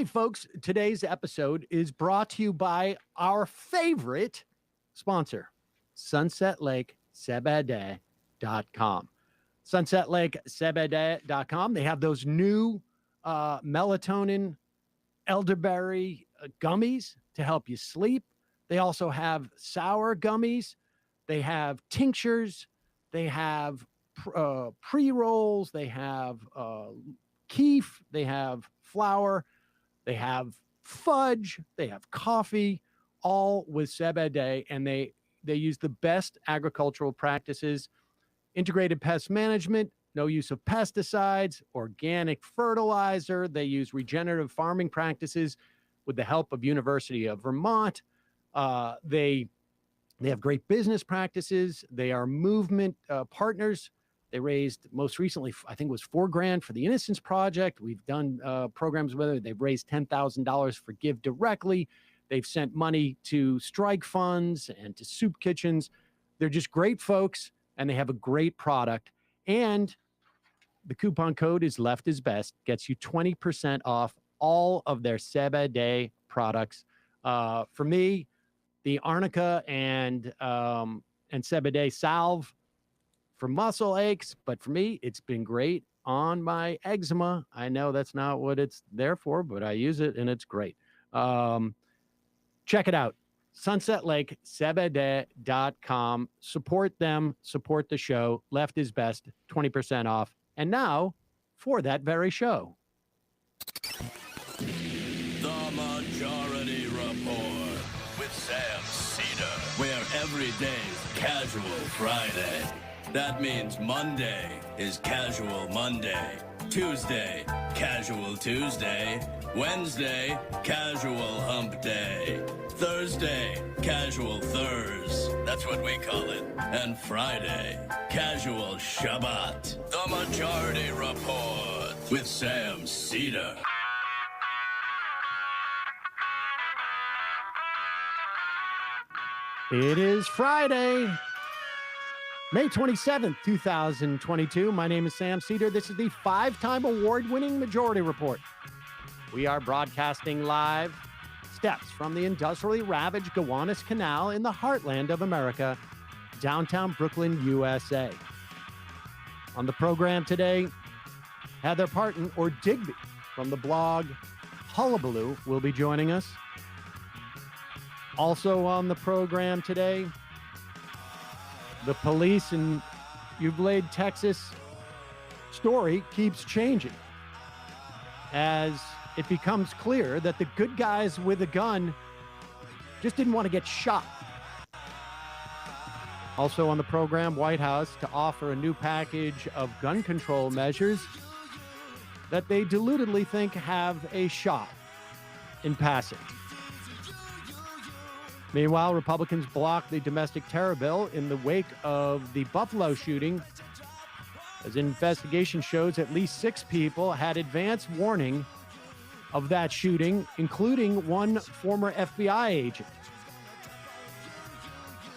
right, folks, today's episode is brought to you by our favorite sponsor, SunsetLakeCBD.com. SunsetLakeCBD.com. They have those new melatonin elderberry gummies to help you sleep. They also have sour gummies. They have tinctures. They have pre-rolls. They have keef. They have flour. They have fudge. They have coffee, all with CBD, and they use the best agricultural practices, integrated pest management, no use of pesticides, organic fertilizer. They use regenerative farming practices with the help of University of Vermont. They have great business practices. They are movement partners. They raised most recently, I think it was $4,000 for the Innocence Project. We've done programs with it. They've raised $10,000 for Give Directly. They've sent money to strike funds and to soup kitchens. They're just great folks, and they have a great product. And the coupon code is Left is Best. Gets you 20% off all of their CBD products. For me, the arnica and CBD salve for muscle aches, but for me, it's been great on my eczema. I know that's not what it's there for, but I use it and it's great. Check it out. SunsetLakeCBD.com. Support them, support the show. Left is Best, 20% off. And now for that very show. The Majority Report with Sam Seder, where every day's Casual Friday. That means Monday is Casual Monday, Tuesday, Casual Tuesday, Wednesday, Casual Hump Day, Thursday, Casual Thurs, that's what we call it, and Friday, Casual Shabbat. The Majority Report with Sam Seder. It is Friday, May 27th, 2022. My name is Sam Seder. This is the 5-time award-winning Majority Report. We are broadcasting live steps from the industrially ravaged Gowanus Canal in the heartland of America, downtown Brooklyn, USA. On the program today, Heather Parton, or Digby, from the blog Hullabaloo, will be joining us. Also on the program today, the police in Uvalde, Texas story keeps changing as it becomes clear that the good guys with a gun just didn't want to get shot. Also on the program, White House to offer a new package of gun control measures that they deludedly think have a shot in passing. Meanwhile, Republicans blocked the domestic terror bill in the wake of the Buffalo shooting, as an investigation shows at least 6 people had advance warning of that shooting, including one former FBI agent.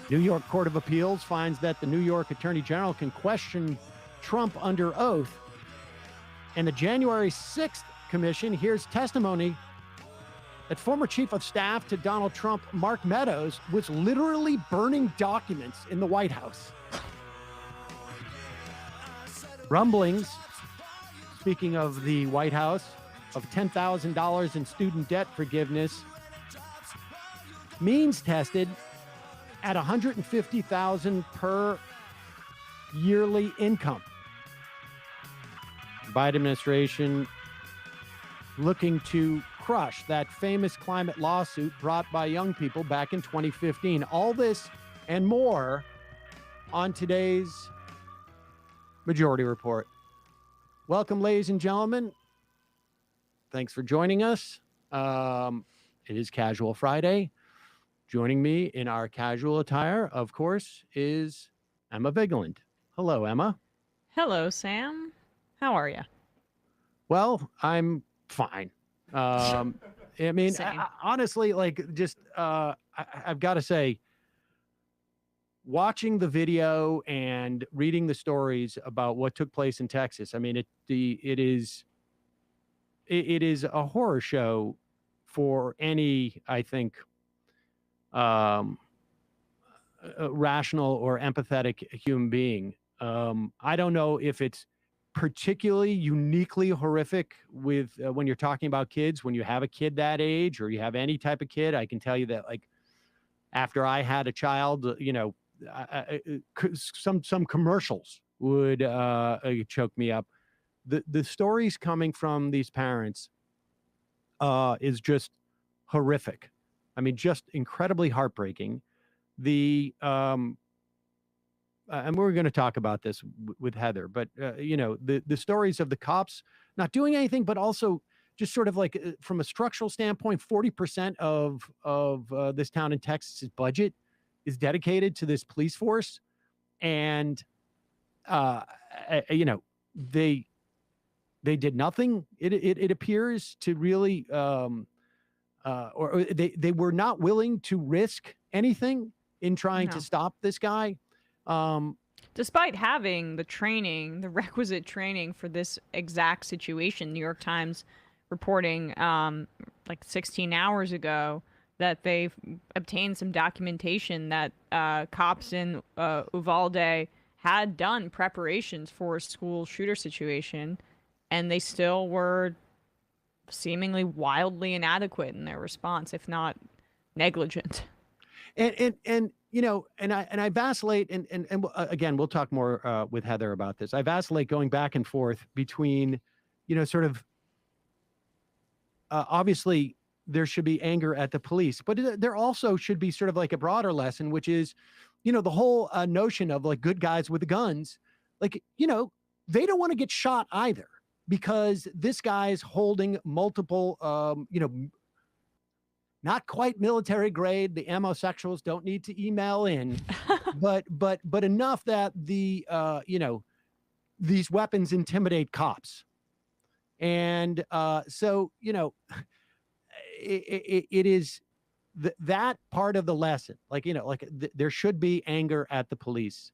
New York Court of Appeals finds that the New York Attorney General can question Trump under oath, and the January 6th Commission hears testimony that former chief of staff to Donald Trump, Mark Meadows, was literally burning documents in the White House. Rumblings, speaking of the White House, of $10,000 in student debt forgiveness, means tested at $150,000 per yearly income. Biden administration looking to crush that famous climate lawsuit brought by young people back in 2015. All this and more on today's Majority Report. Welcome, ladies and gentlemen. Thanks for joining us. It is Casual Friday. Joining me in our casual attire, of course, is Emma Vigeland. Hello, Emma. Hello, Sam. How are you? Well, I'm fine. I mean, honestly, like, just I've got to say, watching the video and reading the stories about what took place in Texas, I mean, it is a horror show for any, I think, um, rational or empathetic human being. I don't know if it's particularly uniquely horrific with when you're talking about kids, when you have a kid that age or you have any type of kid. I can tell you that, like, after I had a child, some commercials would choke me up. The stories coming from these parents is just horrific. I mean, just incredibly heartbreaking. The and we're going to talk about this with Heather, but the stories of the cops not doing anything, but also just sort of like from a structural standpoint, 40% of this town in Texas's budget is dedicated to this police force, and they did nothing. It appears to really, or they were not willing to risk anything in trying to stop this guy. Despite having the training, the requisite training for this exact situation. New York Times reporting like 16 hours ago that they've obtained some documentation that cops in Uvalde had done preparations for a school shooter situation, and they still were seemingly wildly inadequate in their response, if not negligent. And I vacillate, and again, we'll talk more with Heather about this. I vacillate going back and forth between, sort of, obviously there should be anger at the police, but there also should be sort of like a broader lesson, which is, the whole notion of like good guys with the guns, like, they don't want to get shot either, because this guy's holding multiple, not quite military grade. The amosexuals don't need to email in, but enough that the these weapons intimidate cops, and so it is that part of the lesson. Like there should be anger at the police.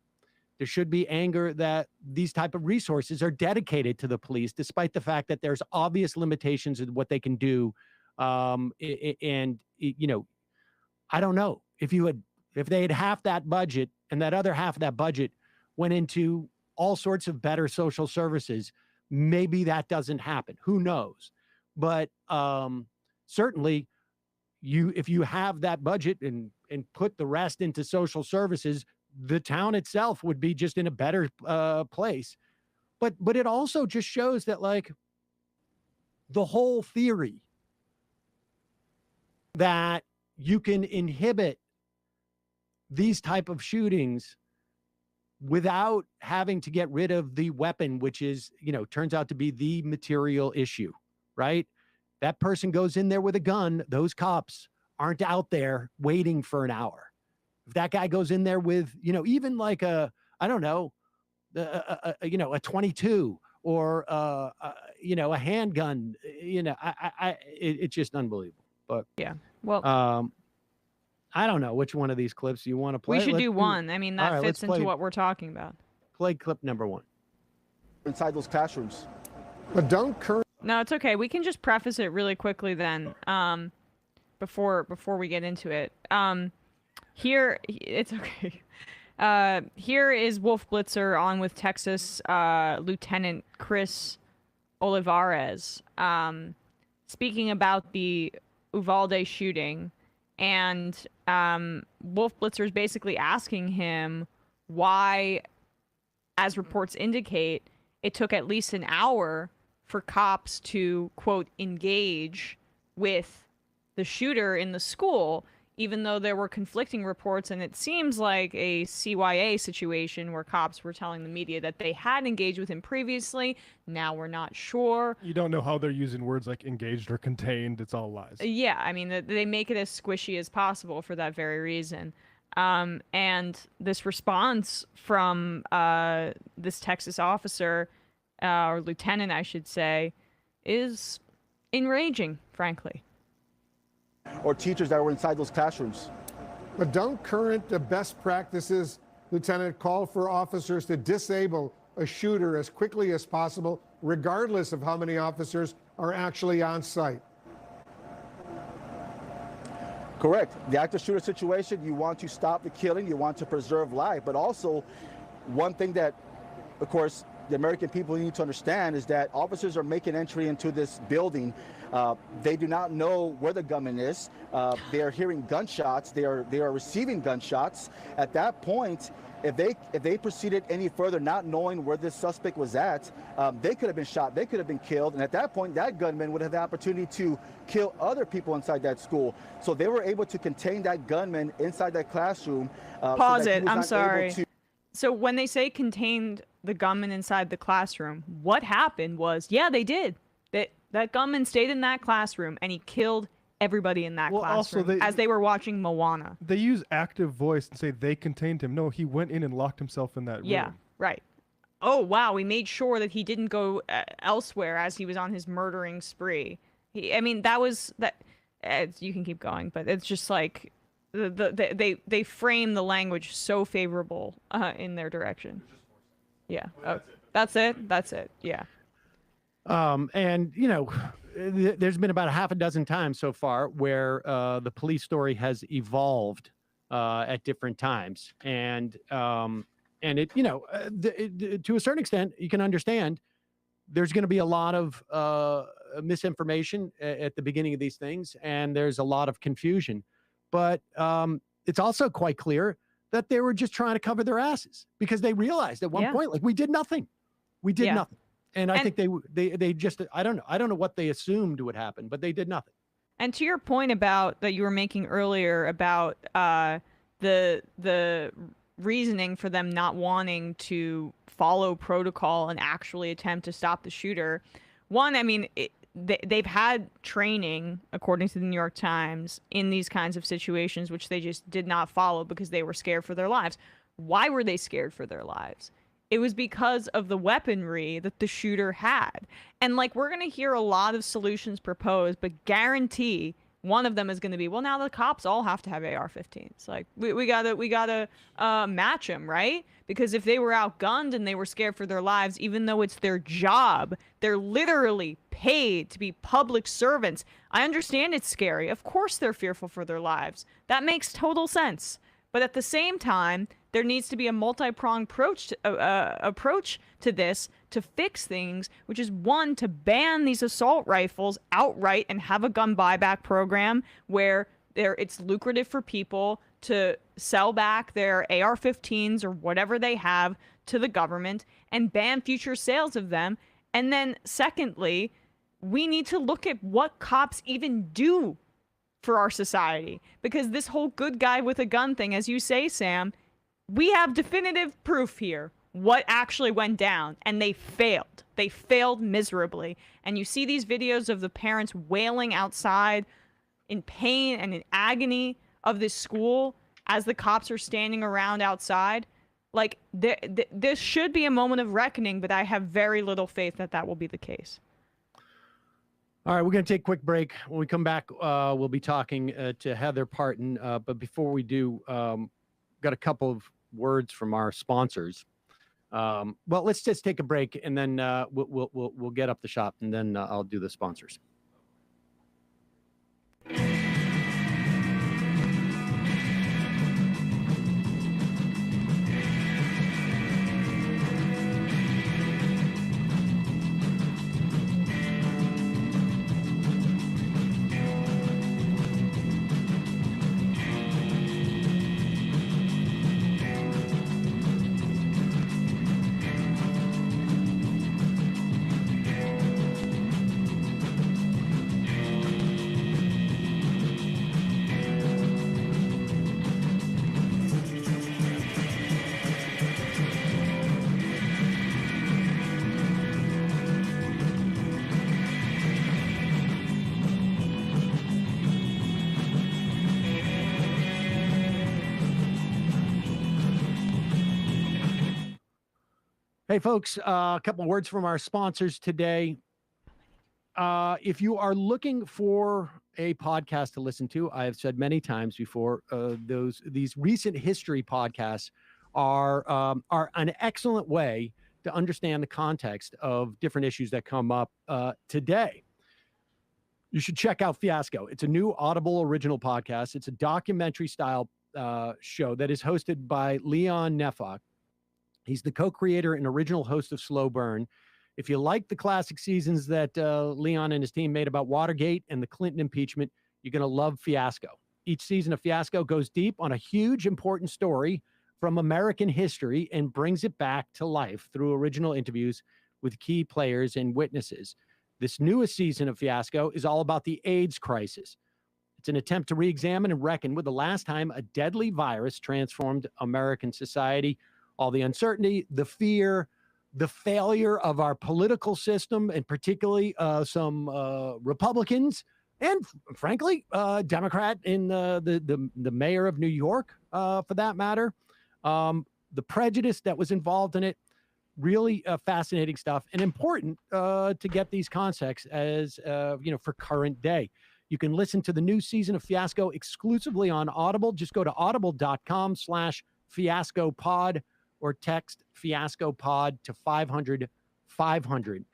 There should be anger that these type of resources are dedicated to the police, despite the fact that there's obvious limitations in what they can do. I don't know if they had half that budget and that other half of that budget went into all sorts of better social services, maybe that doesn't happen. Who knows? But certainly if you have that budget and put the rest into social services, the town itself would be just in a better place. But it also just shows that, like, the whole theory that you can inhibit these type of shootings without having to get rid of the weapon, which is, turns out to be the material issue, right? That person goes in there with a gun. Those cops aren't out there waiting for an hour. If that guy goes in there with, even like a 22 or, a handgun, it's just unbelievable. But yeah, well, I don't know which one of these clips you want to play. We should do one. I mean, that fits into what we're talking about. Play clip number 1. Inside those classrooms. But don't No, it's okay. We can just preface it really quickly then, before we get into it. Here, it's okay. Here is Wolf Blitzer on with Texas Lieutenant Chris Olivares, speaking about the Uvalde shooting, and Wolf Blitzer is basically asking him why, as reports indicate, it took at least an hour for cops to, quote, engage with the shooter in the school, even though there were conflicting reports, and it seems like a CYA situation where cops were telling the media that they had engaged with him previously. Now we're not sure. You don't know how they're using words like engaged or contained. It's all lies. Yeah, I mean, they make it as squishy as possible for that very reason. And this response from this Texas officer, or lieutenant, I should say, is enraging, frankly. Or teachers that were inside those classrooms. But don't current best practices, Lieutenant, call for officers to disable a shooter as quickly as possible, regardless of how many officers are actually on site. Correct. The active shooter situation, you want to stop the killing, you want to preserve life, but also one thing that, of course, the American people need to understand is that officers are making entry into this building. They do not know where the gunman is. They are hearing gunshots. They are receiving gunshots. At that point, if they proceeded any further, not knowing where this suspect was at, they could have been shot. They could have been killed. And at that point, that gunman would have the opportunity to kill other people inside that school. So they were able to contain that gunman inside that classroom. Pause it. I'm sorry. So when they say contained the gunman inside the classroom, what happened was, yeah, they did. That gunman stayed in that classroom and he killed everybody in that classroom as they were watching Moana. They use active voice and say they contained him. No, he went in and locked himself in that room. Yeah, right. Oh, wow, we made sure that he didn't go elsewhere as he was on his murdering spree. That was that. You can keep going, but it's just like they frame the language so favorable in their direction. Yeah. That's it. Yeah. And there's been about a half a dozen times so far where the police story has evolved at different times, and it to a certain extent you can understand there's going to be a lot of misinformation at the beginning of these things, and there's a lot of confusion, but it's also quite clear that they were just trying to cover their asses because they realized at one point, like, we did nothing. Nothing. And I think they just, I don't know what they assumed would happen, but they did nothing. And to your point about that you were making earlier about the reasoning for them not wanting to follow protocol and actually attempt to stop the shooter. One, they've had training, according to the New York Times, in these kinds of situations, which they just did not follow because they were scared for their lives. Why were they scared for their lives? It was because of the weaponry that the shooter had. And we're going to hear a lot of solutions proposed, but guarantee one of them is going to be, well, now the cops all have to have AR-15s. We gotta match them, right? Because if they were outgunned and they were scared for their lives, even though it's their job, they're literally paid to be public servants. I understand it's scary. Of course they're fearful for their lives. That makes total sense. But at the same time, there needs to be a multi-pronged approach to this to fix things, which is, one, to ban these assault rifles outright and have a gun buyback program where it's lucrative for people to sell back their AR-15s or whatever they have to the government and ban future sales of them. And then secondly, we need to look at what cops even do for our society, because this whole good guy with a gun thing, as you say, Sam, we have definitive proof here what actually went down, and they failed miserably. And you see these videos of the parents wailing outside in pain and in agony of this school as the cops are standing around outside. This should be a moment of reckoning, but I have very little faith that that will be the case. All right, we're going to take a quick break. When we come back, we'll be talking to Heather Parton. But before we do, got a couple of words from our sponsors. Well, let's just take a break, and then we'll get up the shop, and then I'll do the sponsors. Hey, folks, a couple of words from our sponsors today. If you are looking for a podcast to listen to, I have said many times before, these recent history podcasts are an excellent way to understand the context of different issues that come up today. You should check out Fiasco. It's a new Audible original podcast. It's a documentary style show that is hosted by Leon Nefok. He's the co-creator and original host of Slow Burn. If you like the classic seasons that Leon and his team made about Watergate and the Clinton impeachment, you're going to love Fiasco. Each season of Fiasco goes deep on a huge, important story from American history and brings it back to life through original interviews with key players and witnesses. This newest season of Fiasco is all about the AIDS crisis. It's an attempt to re-examine and reckon with the last time a deadly virus transformed American society. All the uncertainty, the fear, the failure of our political system, and particularly some Republicans, and frankly, Democrat in the mayor of New York, for that matter. The prejudice that was involved in it, really fascinating stuff, and important to get these contexts as for current day. You can listen to the new season of Fiasco exclusively on Audible. Just go to audible.com/fiascopod or text Fiasco Pod to 500-500.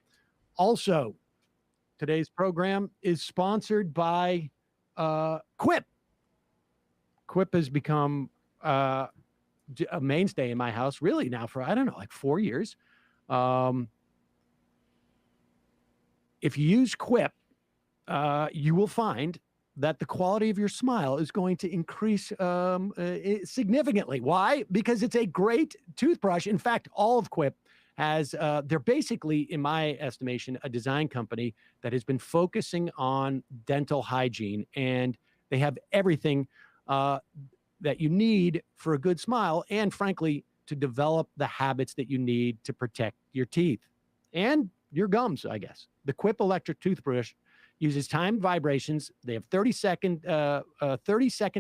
Also, today's program is sponsored by Quip. Quip has become a mainstay in my house, really now for, I don't know, like 4 years. If you use Quip, you will find that the quality of your smile is going to increase significantly. Why? Because it's a great toothbrush. In fact, all of Quip has, they're basically, in my estimation, a design company that has been focusing on dental hygiene, and they have everything that you need for a good smile, and frankly, to develop the habits that you need to protect your teeth and your gums, I guess. The Quip Electric Toothbrush uses timed vibrations. They have 30-second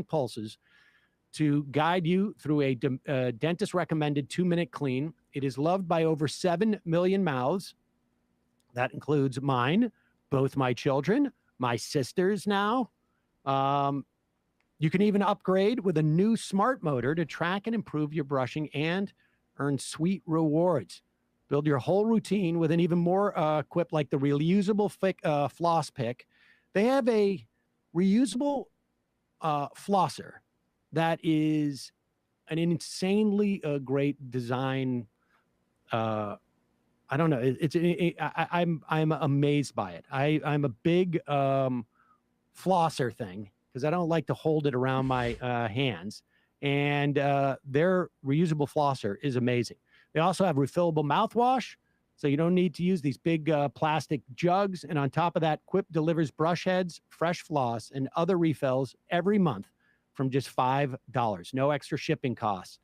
pulses to guide you through a dentist-recommended 2-minute clean. It is loved by over 7 million mouths. That includes mine, both my children, my sisters now. You can even upgrade with a new smart motor to track and improve your brushing and earn sweet rewards. Build your whole routine with an even more Quip, like the reusable floss pick. They have a reusable flosser that is an insanely great design. I don't know. I'm amazed by it. I'm a big flosser thing because I don't like to hold it around my hands. And their reusable flosser is amazing. They also have refillable mouthwash, so you don't need to use these big plastic jugs. And on top of that, Quip delivers brush heads, fresh floss, and other refills every month from just $5. No extra shipping costs.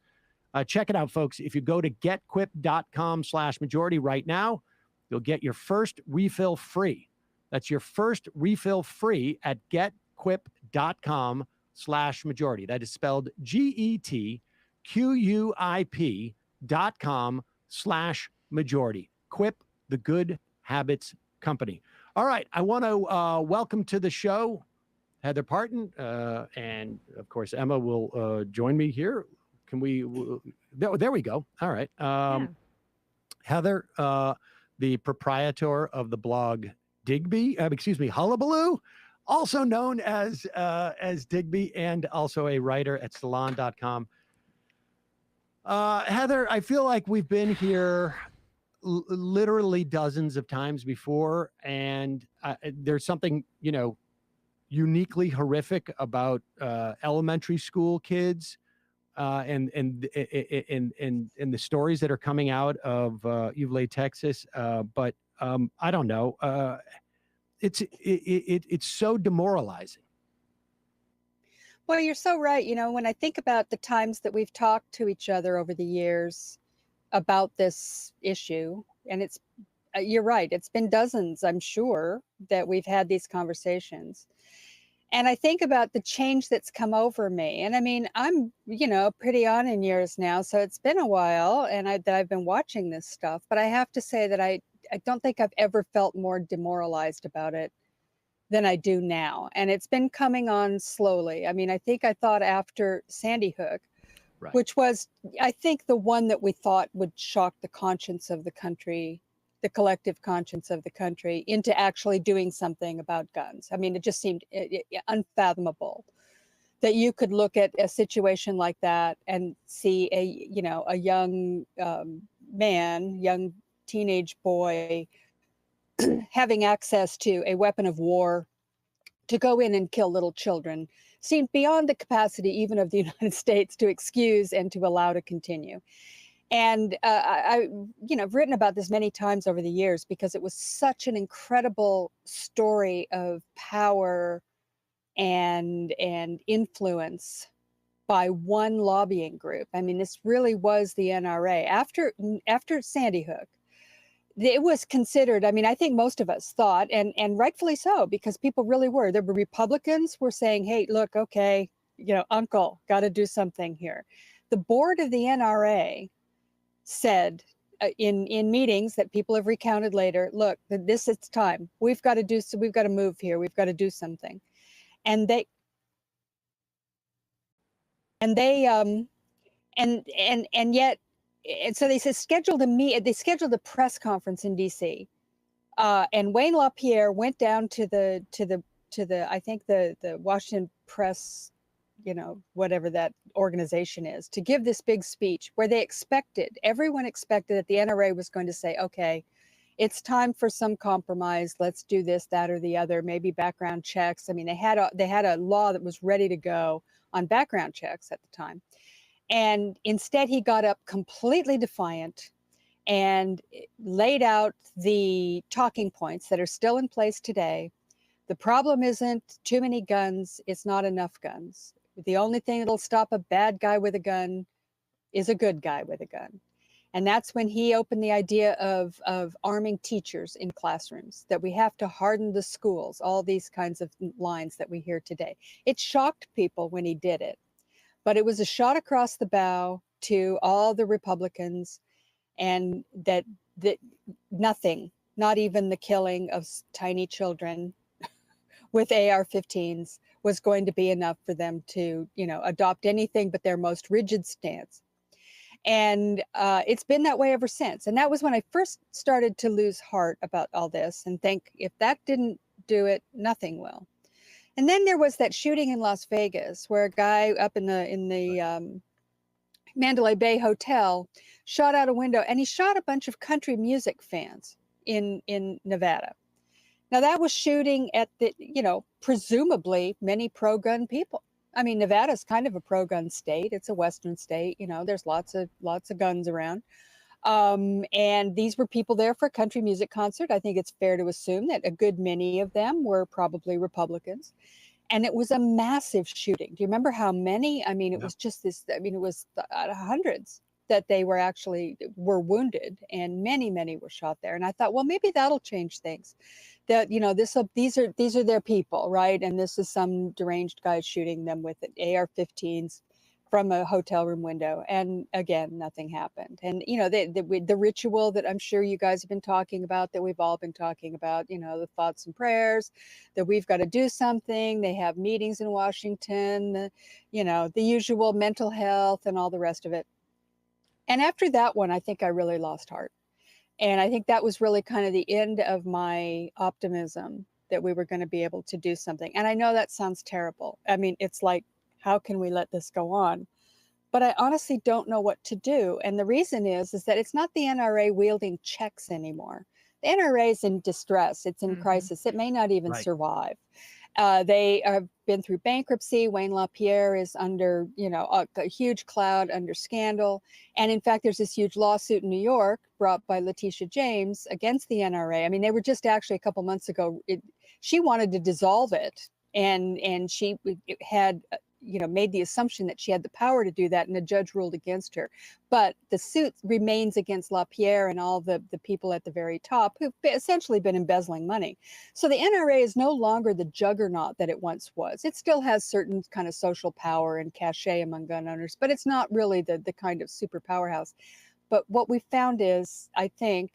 Check it out, folks. If you go to getquip.com/majority right now, you'll get your first refill free. That's your first refill free at getquip.com/majority. That is spelled GETQUIP.com/majority. Quip, the good habits company. All right. I want to welcome to the show Heather Parton, and of course, Emma will join me here. Can we? There we go. All right. Heather, the proprietor of the blog Hullabaloo, also known as Digby, and also a writer at salon.com. Heather, I feel like we've been here literally dozens of times before, and there's something, uniquely horrific about elementary school kids and the stories that are coming out of Uvalde, Texas. But I don't know. It's so demoralizing. Well, you're so right. When I think about the times that we've talked to each other over the years about this issue, and you're right, it's been dozens, I'm sure, that we've had these conversations. And I think about the change that's come over me. And I mean, I'm, pretty on in years now, so it's been a while that I've been watching this stuff. But I have to say that I don't think I've ever felt more demoralized about it than I do now. And it's been coming on slowly. I mean, I thought after Sandy Hook, right, which was, I think, the one that we thought would shock the conscience of the country the collective conscience of the country into actually doing something about guns. I mean, it just seemed unfathomable that you could look at a situation like that and see a young young teenage boy having access to a weapon of war to go in and kill little children seemed beyond the capacity even of the United States to excuse and to allow to continue. And I've written about this many times over the years because it was such an incredible story of power and influence by one lobbying group. I mean, this really was the NRA. After Sandy Hook, it was considered, I mean, I think most of us thought, and rightfully so, because people really were. There were Republicans were saying, hey, look, okay, uncle, got to do something here. The board of the NRA said in meetings that people have recounted later, look, it's time. We've got to move here. We've got to do something. And they so they said they scheduled a press conference in DC, and Wayne LaPierre went down to the I think the Washington Press, whatever that organization is, to give this big speech where everyone expected that the NRA was going to say, okay, it's time for some compromise. Let's do this, that, or the other. Maybe background checks. I mean, they had a law that was ready to go on background checks at the time. And instead, he got up completely defiant and laid out the talking points that are still in place today. The problem isn't too many guns. It's not enough guns. The only thing that'll stop a bad guy with a gun is a good guy with a gun. And that's when he opened the idea of arming teachers in classrooms, that we have to harden the schools, all these kinds of lines that we hear today. It shocked people when he did it, but it was a shot across the bow to all the Republicans, and that nothing, not even the killing of tiny children with AR-15s, was going to be enough for them to, adopt anything but their most rigid stance. And it's been that way ever since. And that was when I first started to lose heart about all this and think, if that didn't do it, nothing will. And then there was that shooting in Las Vegas where a guy up in the Mandalay Bay Hotel shot out a window, and he shot a bunch of country music fans in Nevada. Now that was shooting at presumably many pro-gun people. I mean, Nevada's kind of a pro-gun state. It's a Western state. There's lots of guns around. And these were people there for a country music concert. I think it's fair to assume that a good many of them were probably Republicans. And it was a massive shooting. Do you remember how many? I mean, it was just this, it was hundreds that they were wounded, and many were shot there. And I thought, well, maybe that'll change things. That, these are their people, right? And this is some deranged guy shooting them with AR-15s from a hotel room window. And again, nothing happened. And, the ritual that I'm sure you guys have been talking about, that we've all been talking about, the thoughts and prayers, that we've got to do something. They have meetings in Washington, the usual mental health and all the rest of it. And after that one, I think I really lost heart. And I think that was really kind of the end of my optimism that we were going to be able to do something. And I know that sounds terrible. I mean, it's like, how can we let this go on? But I honestly don't know what to do. And the reason is that it's not the NRA wielding checks anymore. The NRA is in distress. It's in crisis. It may not even survive. They have been through bankruptcy. Wayne LaPierre is under, a huge cloud, under scandal. And in fact, there's this huge lawsuit in New York brought by Letitia James against the NRA. I mean, they were just actually a couple months ago, she wanted to dissolve it. And she had, made the assumption that she had the power to do that, and a judge ruled against her. But the suit remains against LaPierre and all the people at the very top who've essentially been embezzling money. So the NRA is no longer the juggernaut that it once was. It still has certain kind of social power and cachet among gun owners, but it's not really the kind of super powerhouse. But what we found is, I think,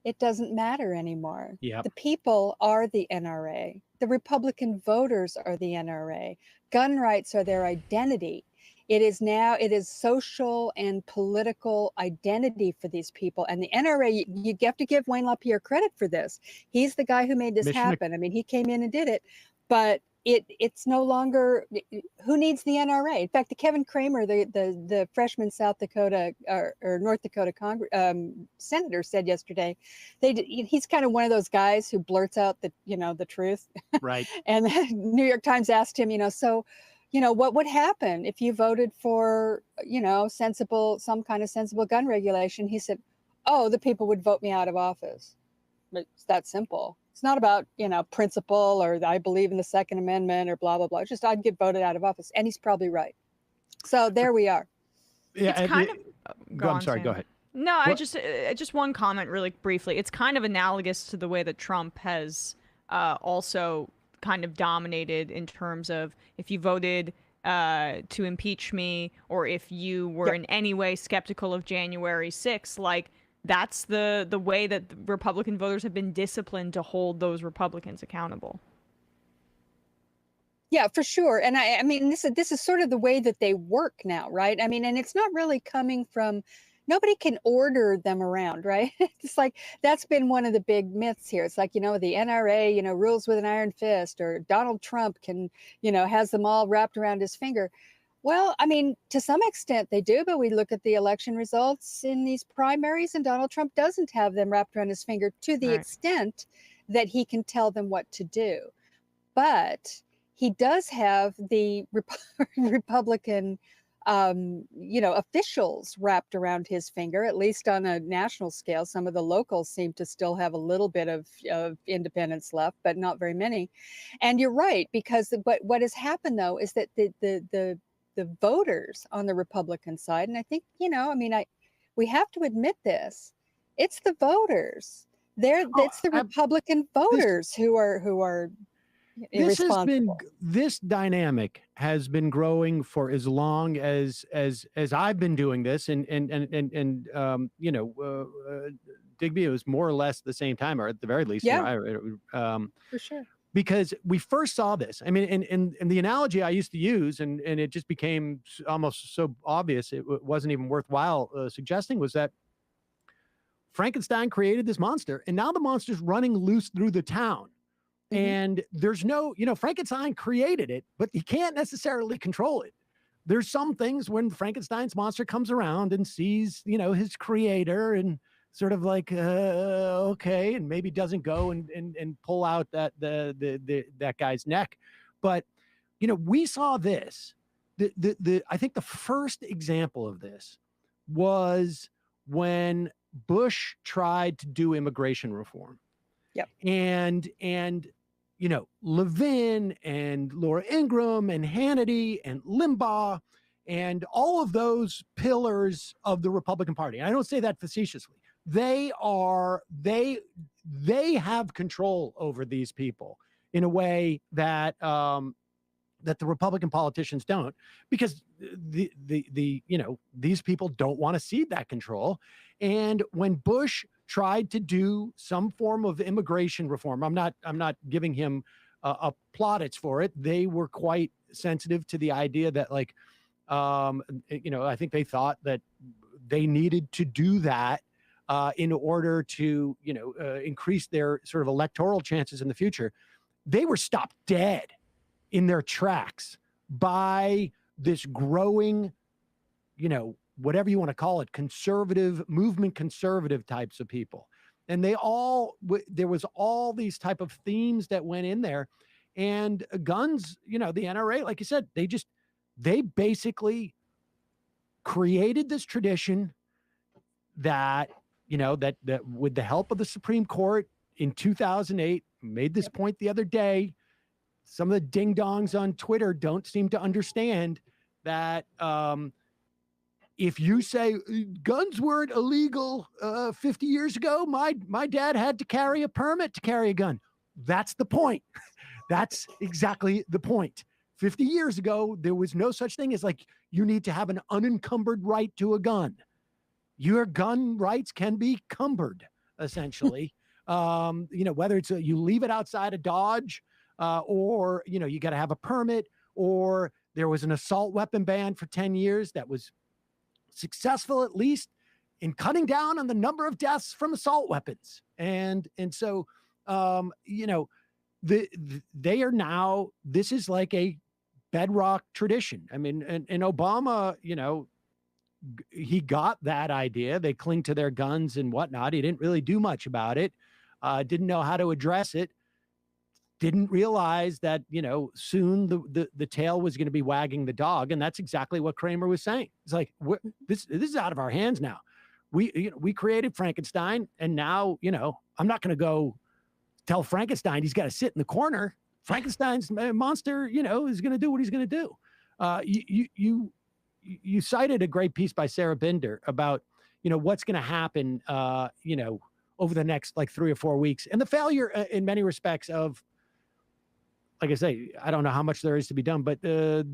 it doesn't matter anymore. Yep. The people are the NRA. The Republican voters are the NRA. Gun rights are their identity. It is social and political identity for these people. And the NRA, you have to give Wayne LaPierre credit for this. He's the guy who made this happen. I mean, he came in and did it, but it's no longer, who needs the NRA? In fact, the Kevin Cramer, the freshman South Dakota or North Dakota senator said yesterday, he's kind of one of those guys who blurts out the truth. Right. And the New York Times asked him, so, what would happen if you voted for, some kind of sensible gun regulation? He said, oh, the people would vote me out of office. It's that simple. It's not about, principle or I believe in the Second Amendment or blah, blah, blah. It's just I'd get voted out of office. And he's probably right. So there we are. Yeah, it's kind of. I'm sorry. Go ahead. No, I just one comment really briefly. It's kind of analogous to the way that Trump has also kind of dominated in terms of if you voted to impeach me or if you were in any way skeptical of January 6th, like that's the way that the Republican voters have been disciplined to hold those Republicans accountable. Yeah, for sure. And I mean, this is sort of the way that they work now, right? I mean, and it's not really coming from, nobody can order them around, right? It's like, that's been one of the big myths here. It's like, the NRA, rules with an iron fist, or Donald Trump can, has them all wrapped around his finger. Well, I mean, to some extent they do, but we look at the election results in these primaries and Donald Trump doesn't have them wrapped around his finger to the extent that he can tell them what to do. But he does have the Republican, officials wrapped around his finger, at least on a national scale. Some of the locals seem to still have a little bit of independence left, but not very many. And you're right, because what has happened, though, is that the voters on the Republican side, and I think, we have to admit this, it's the voters. It's the Republican voters who are irresponsible. This dynamic has been growing for as long as I've been doing this, and Digby, it was more or less the same time, or at the very least, for sure. Because we first saw this. I mean, and the analogy I used to use, and it just became almost so obvious it wasn't even worthwhile suggesting, was that Frankenstein created this monster, and now the monster's running loose through the town. And there's no, Frankenstein created it, but he can't necessarily control it. There's some things when Frankenstein's monster comes around and sees, his creator and sort of like, okay, and maybe doesn't go and pull out that guy's neck. But, we saw this. I think the first example of this was when Bush tried to do immigration reform. Yep. And Levin and Laura Ingraham and Hannity and Limbaugh and all of those pillars of the Republican Party. And I don't say that facetiously. They have control over these people in a way that that the Republican politicians don't, because these people don't want to cede that control. And when Bush tried to do some form of immigration reform, I'm not giving him plaudits for it. They were quite sensitive to the idea that, like, I think they thought that they needed to do that in order to, increase their sort of electoral chances in the future. They were stopped dead in their tracks by this growing, whatever you want to call it, conservative types of people. And there was all these type of themes that went in there, and guns, the NRA, like you said, they basically created this tradition that, that with the help of the Supreme Court in 2008, made this point the other day. Some of the ding dongs on Twitter don't seem to understand that, if you say guns weren't illegal 50 years ago, my dad had to carry a permit to carry a gun. That's the point. That's exactly the point. 50 years ago, there was no such thing as, like, you need to have an unencumbered right to a gun. Your gun rights can be cumbered, essentially. Whether it's you leave it outside a Dodge, or, you got to have a permit, or There was an assault weapon ban for 10 years that was successful, at least in cutting down on the number of deaths from assault weapons. And so, you know, they are now, this is like a bedrock tradition. I mean, and Obama, you know, he got that idea. They cling to their guns and whatnot. He didn't really do much about it. Didn't know how to address it. Didn't realize that, you know, soon the tail was going to be wagging the dog. And that's exactly what Kramer was saying. It's like, this is out of our hands now. We created Frankenstein, and now, you know, I'm not going to go tell Frankenstein he's got to sit in the corner. Frankenstein's monster, you know, is going to do what he's going to do. You cited a great piece by Sarah Binder about, you know, what's going to happen, you know, over the next like 3 or 4 weeks, and the failure in many respects of, like I say, I don't know how much there is to be done, but the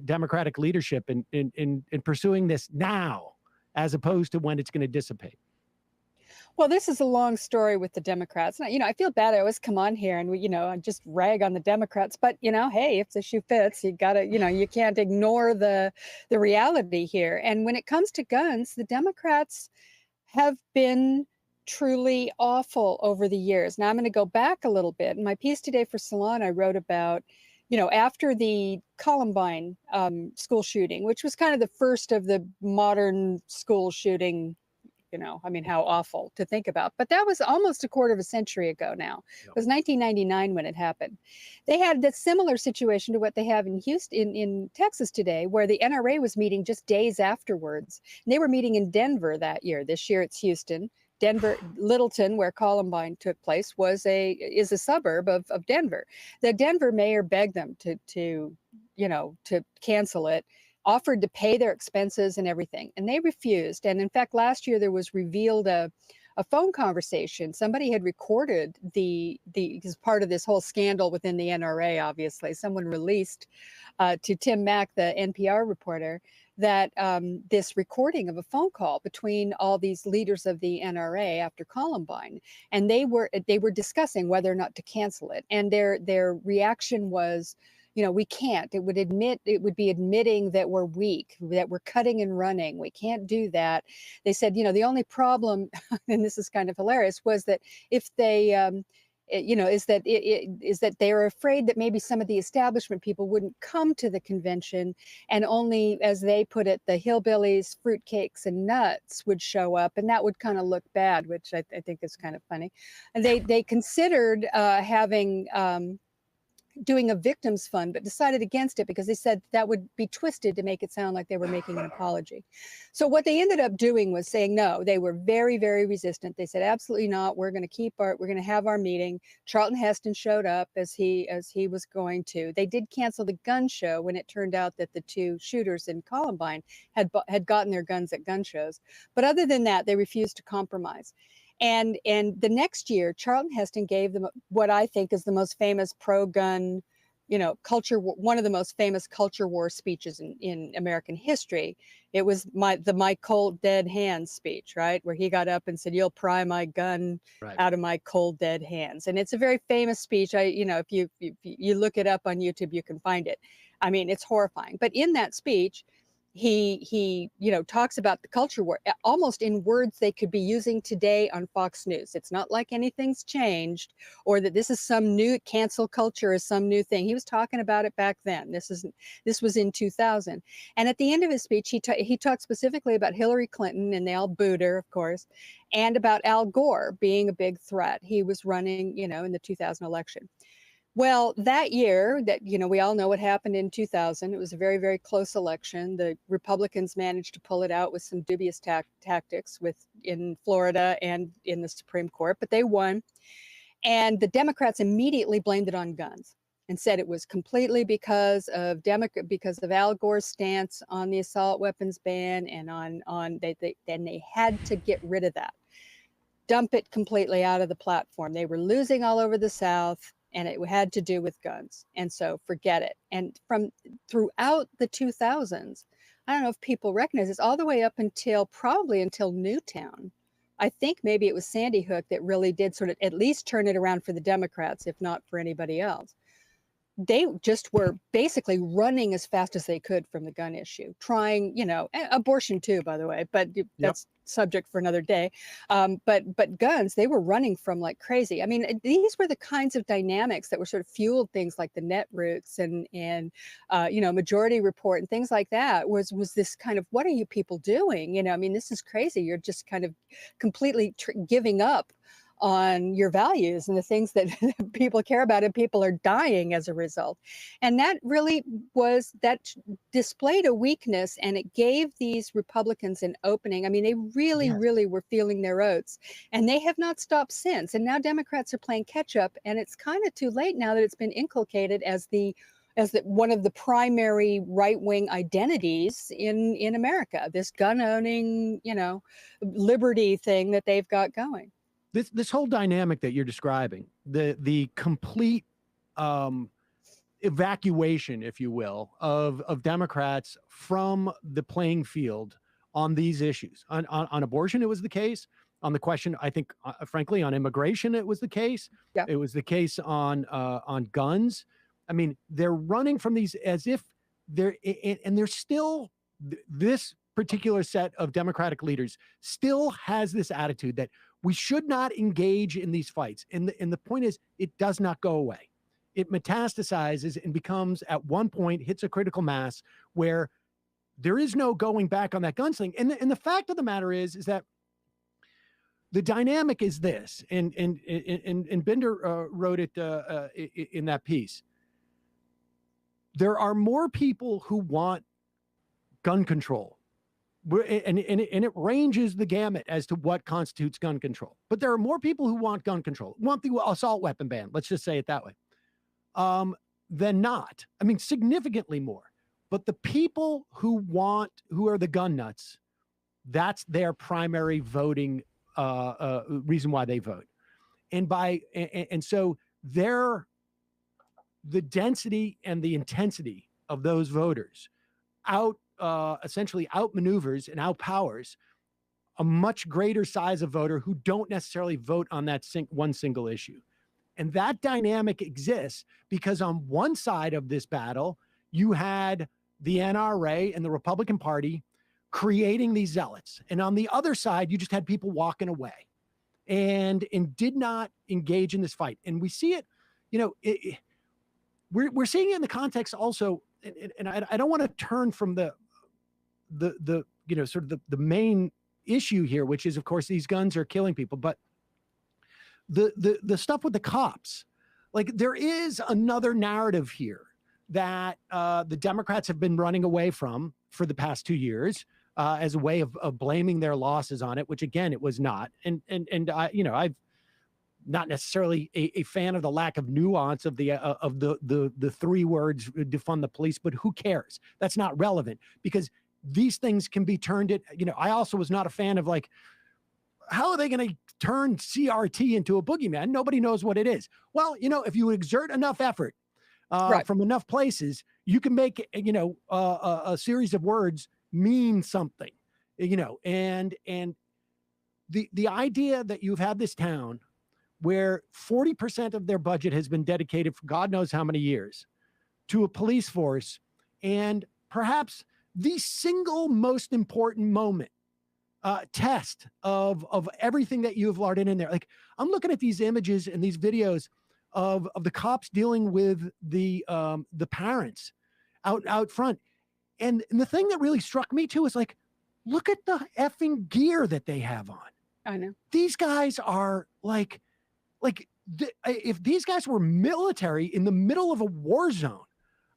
Democratic leadership in pursuing this now, as opposed to when it's going to dissipate. Well, this is a long story with the Democrats. You know, I feel bad. I always come on here and I just rag on the Democrats. But, you know, hey, if the shoe fits, you got to, you know, you can't ignore the reality here. And when it comes to guns, the Democrats have been truly awful over the years. Now I'm going to go back a little bit. In my piece today for Salon, I wrote about, you know, after the Columbine school shooting, which was kind of the first of the modern school shooting. You know, I mean, how awful to think about. But that was almost a quarter of a century ago now. It was 1999 when it happened. They had a similar situation to what they have in Houston, in Texas today, where the NRA was meeting just days afterwards. And they were meeting in Denver that year. This year it's Houston. Denver, Littleton, where Columbine took place, is a suburb of Denver. The Denver mayor begged them to cancel it, offered to pay their expenses and everything, and they refused. And in fact, last year there was revealed a phone conversation. Somebody had recorded as part of this whole scandal within the NRA, obviously. Someone released to Tim Mack, the NPR reporter, that this recording of a phone call between all these leaders of the NRA after Columbine, and they were discussing whether or not to cancel it. And their reaction was, you know, we can't. It would be admitting that we're weak, that we're cutting and running. We can't do that. They said, you know, the only problem, and this is kind of hilarious, was that if they, is that they're afraid that maybe some of the establishment people wouldn't come to the convention, and only, as they put it, the hillbillies, fruitcakes, and nuts would show up, and that would kind of look bad, which I think is kind of funny. And they considered doing a victims fund, but decided against it because they said that would be twisted to make it sound like they were making an apology. So what they ended up doing was saying no. They were very, very resistant. They said, absolutely not. We're going to have our meeting. Charlton Heston showed up as he was going to. They did cancel the gun show when it turned out that the two shooters in Columbine had gotten their guns at gun shows. But other than that, they refused to compromise. And the next year, Charlton Heston gave them what I think is the most famous pro-gun, you know, one of the most famous culture war speeches in American history. It was my cold dead hands speech, right, where he got up and said, "You'll pry my gun out of my cold dead hands." And it's a very famous speech. If you look it up on YouTube, you can find it. I mean, it's horrifying. But in that speech, he talks about the culture war almost in words they could be using today on Fox News. It's not like anything's changed, or that this is some new cancel culture is some new thing. He was talking about it back then. This was in 2000. And at the end of his speech, he talked specifically about Hillary Clinton, and they all booed her, of course, and about Al Gore being a big threat. He was running, in the 2000 election. Well, that year, we all know what happened in 2000. It was a very, very close election. The Republicans managed to pull it out with some dubious tactics in Florida and in the Supreme Court, but they won. And the Democrats immediately blamed it on guns and said it was completely because of Al Gore's stance on the assault weapons ban, and they had to get rid of that, dump it completely out of the platform. They were losing all over the South, and it had to do with guns. And so forget it. And throughout the 2000s, I don't know if people recognize this, all the way up probably until Newtown. I think maybe it was Sandy Hook that really did sort of at least turn it around for the Democrats, if not for anybody else. they just were basically running as fast as they could from the gun issue, trying, abortion too, by the way, but that's subject for another day. But guns, they were running from like crazy. I mean, these were the kinds of dynamics that were sort of fueled things like the net roots and Majority Report and things like that. Was this kind of, what are you people doing? I mean, this is crazy. You're just kind of completely giving up on your values and the things that people care about, and people are dying as a result. And that really displayed a weakness, and it gave these Republicans an opening. I mean, they really, really were feeling their oats, and they have not stopped since. And now Democrats are playing catch up, and it's kind of too late now that it's been inculcated as one of the primary right-wing identities in America, this gun owning, liberty thing that they've got going. This whole dynamic that you're describing, the complete evacuation, if you will, of Democrats from the playing field on these issues. On abortion, it was the case. On the question, I think, frankly, on immigration, it was the case. Yeah. It was the case on guns. I mean, they're running from these as if they're still, this particular set of Democratic leaders still has this attitude that we should not engage in these fights. And the point is, it does not go away. It metastasizes and becomes, at one point, hits a critical mass where there is no going back on that guns thing. And the fact of the matter is that the dynamic is this, and Bender wrote it in that piece. There are more people who want gun control, and it ranges the gamut as to what constitutes gun control. But there are more people who want gun control, want the assault weapon ban, let's just say it that way, than not. I mean, significantly more. But the people who are the gun nuts, that's their primary voting reason why they vote. And so the density and the intensity of those voters essentially outmaneuvers and outpowers a much greater size of voter who don't necessarily vote on that one single issue. And that dynamic exists because on one side of this battle, you had the NRA and the Republican Party creating these zealots. And on the other side, you just had people walking away and did not engage in this fight. And we see it, we're seeing it in the context also, and I don't want to turn from the sort of the main issue here, which is, of course, these guns are killing people, but the stuff with the cops, like, there is another narrative here that the Democrats have been running away from for the past 2 years as a way of blaming their losses on it, which again, it was not. And I've not necessarily a fan of the lack of nuance of the 3 words defund the police, but who cares? That's not relevant because these things can be turned it. I also was not a fan of, like, how are they going to turn CRT into a boogeyman? Nobody knows what it is. Well, if you exert enough effort from enough places, you can make, a series of words mean something, and the idea that you've had this town where 40% of their budget has been dedicated for God knows how many years to a police force, and perhaps the single most important moment, test of everything that you have larded in there. Like, I'm looking at these images and these videos of the cops dealing with the parents out front. And the thing that really struck me too is, like, look at the effing gear that they have on. I know. These guys are if these guys were military in the middle of a war zone,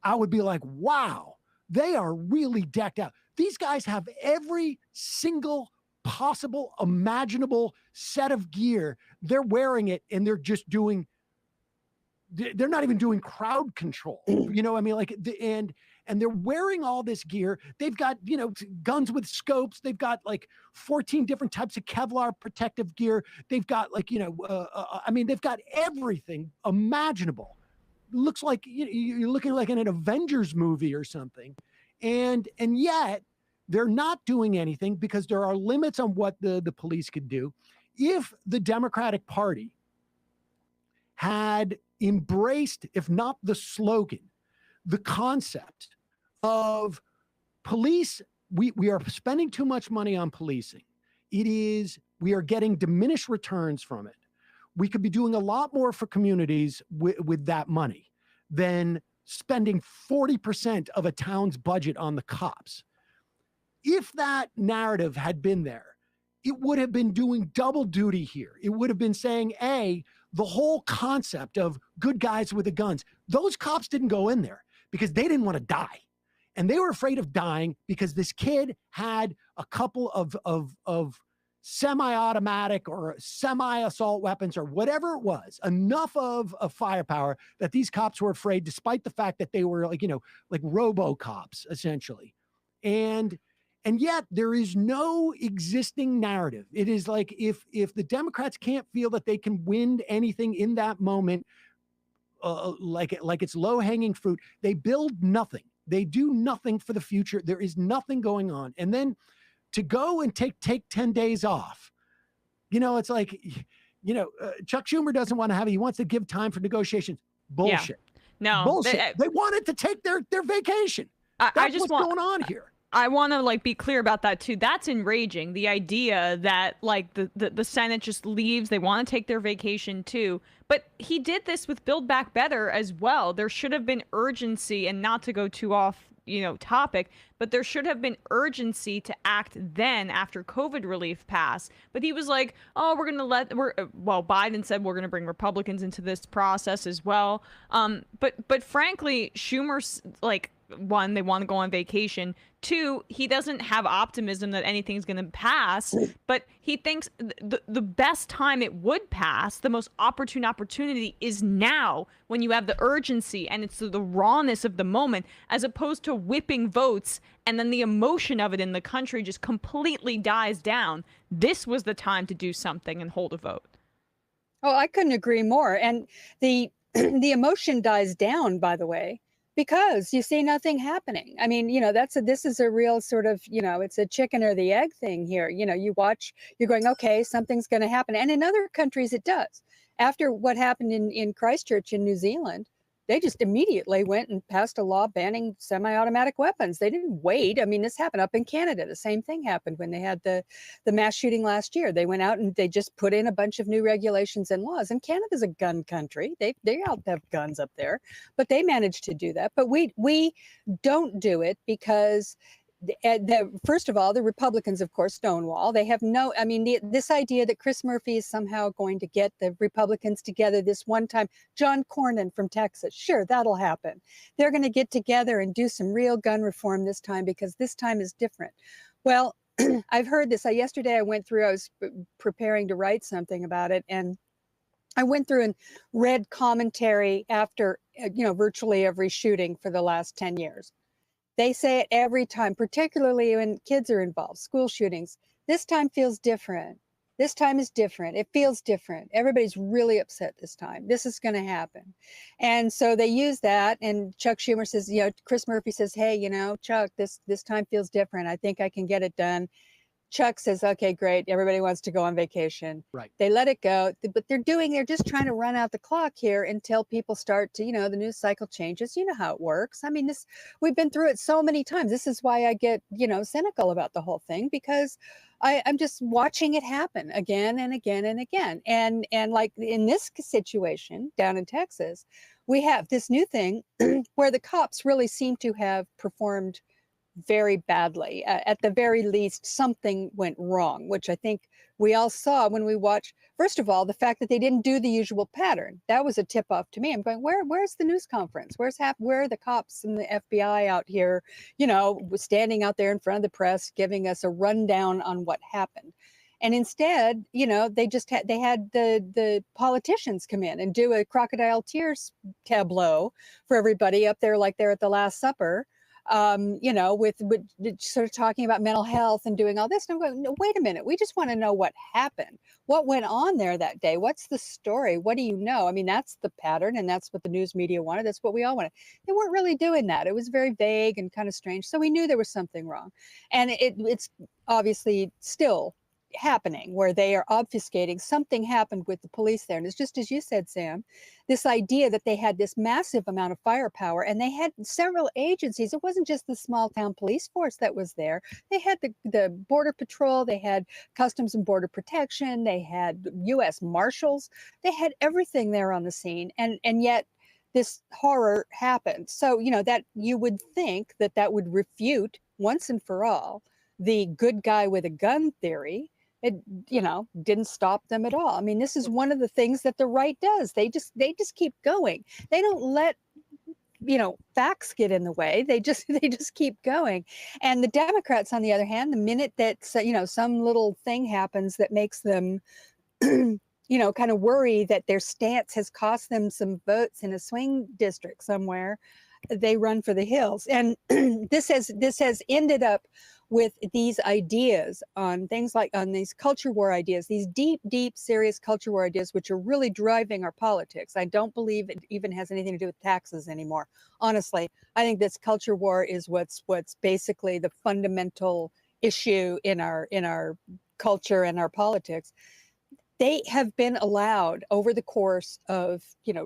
I would be like, wow, they are really decked out. These guys have every single possible imaginable set of gear. They're wearing it, and they're not even doing crowd control. And they're wearing all this gear. They've got, guns with scopes. They've got like 14 different types of Kevlar protective gear. They've got they've got everything imaginable. Looks like you're looking like in an Avengers movie or something. And yet they're not doing anything because there are limits on what the police could do. If the Democratic Party had embraced, if not the slogan, the concept of police. We are spending too much money on policing. We are getting diminished returns from it. We could be doing a lot more for communities with that money than spending 40% of a town's budget on the cops. If that narrative had been there, it would have been doing double duty here. It would have been saying, the whole concept of good guys with the guns, those cops didn't go in there because they didn't want to die. And they were afraid of dying because this kid had a couple of semi-automatic or semi-assault weapons or whatever it was, enough of firepower that these cops were afraid, despite the fact that they were like robo-cops essentially. And yet there is no existing narrative. It is like if the Democrats can't feel that they can win anything in that moment, like it's low-hanging fruit, they build nothing. They do nothing for the future. There is nothing going on. And then to go and take 10 days off, it's like, Chuck Schumer doesn't want to have it. He wants to give time for negotiations. Bullshit. Yeah. No. Bullshit. They wanted to take their vacation. That's what's going on here. I want to be clear about that too. That's enraging. The idea that the Senate just leaves, they want to take their vacation too. But he did this with Build Back Better as well. There should have been urgency, and not to go too off, topic, but there should have been urgency to act then after COVID relief passed. But he was like, oh, Biden said we're going to bring Republicans into this process as well. But frankly, Schumer's one, they want to go on vacation. Two, he doesn't have optimism that anything's going to pass, but he thinks the best time it would pass, the most opportune opportunity is now, when you have the urgency and it's the rawness of the moment, as opposed to whipping votes and then the emotion of it in the country just completely dies down. This was the time to do something and hold a vote. Oh, I couldn't agree more. And the emotion dies down, by the way, because you see nothing happening. I mean, this is a real sort of, it's a chicken or the egg thing here. You watch, you're going, okay, something's going to happen. And in other countries, it does. After what happened in Christchurch in New Zealand, they just immediately went and passed a law banning semi-automatic weapons. They didn't wait. I mean, this happened up in Canada. The same thing happened when they had the mass shooting last year. They went out and they just put in a bunch of new regulations and laws. And Canada's a gun country. They all have guns up there, but they managed to do that. But we don't do it because first of all, the Republicans, of course, stonewall. They have this idea that Chris Murphy is somehow going to get the Republicans together this one time. John Cornyn from Texas, sure, that'll happen. They're going to get together and do some real gun reform this time because this time is different. Well, I've heard this. Yesterday I was preparing to write something about it, and I went through and read commentary after, virtually every shooting for the last 10 years. They say it every time, particularly when kids are involved, school shootings. This time feels different. This time is different. It feels different. Everybody's really upset this time. This is going to happen. And so they use that. And Chuck Schumer says, Chris Murphy says, hey, Chuck, this time feels different. I think I can get it done. Chuck says, okay, great. Everybody wants to go on vacation. Right. They let it go, but they're just trying to run out the clock here until people start to, the news cycle changes. You know how it works. I mean, we've been through it so many times. This is why I get, cynical about the whole thing, because I'm just watching it happen again and again and again. And like in this situation down in Texas, we have this new thing where the cops really seem to have performed very badly. At the very least, something went wrong, which I think we all saw when we watched. First of all, the fact that they didn't do the usual pattern, that was a tip off to me. I'm going, where's the news conference? Where are the cops and the FBI out here, standing out there in front of the press, giving us a rundown on what happened? And instead, they had the politicians come in and do a crocodile tears tableau for everybody up there, like they're at the Last Supper. With sort of talking about mental health and doing all this. And I'm going, no, wait a minute. We just want to know what happened. What went on there that day? What's the story? What do you know? I mean, that's the pattern, and that's what the news media wanted. That's what we all wanted. They weren't really doing that. It was very vague and kind of strange. So we knew there was something wrong. And it's obviously still happening where they are obfuscating. Something happened with the police there. And it's just as you said, Sam, this idea that they had this massive amount of firepower and they had several agencies. It wasn't just the small town police force that was there. They had the Border Patrol, they had Customs and Border Protection, they had U.S. Marshals, they had everything there on the scene. And yet this horror happened. So, that you would think that that would refute once and for all the good guy with a gun theory. It, didn't stop them at all. I mean, this is one of the things that the right does. They just keep going. They don't let, facts get in the way. They just keep going. And the Democrats, on the other hand, the minute that, some little thing happens that makes them, kind of worry that their stance has cost them some votes in a swing district somewhere, they run for the hills. And this has ended up with these ideas on things like on these culture war ideas, these deep, serious culture war ideas, which are really driving our politics. I don't believe it even has anything to do with taxes anymore. Honestly, I think this culture war is what's basically the fundamental issue in our culture and our politics. They have been allowed over the course of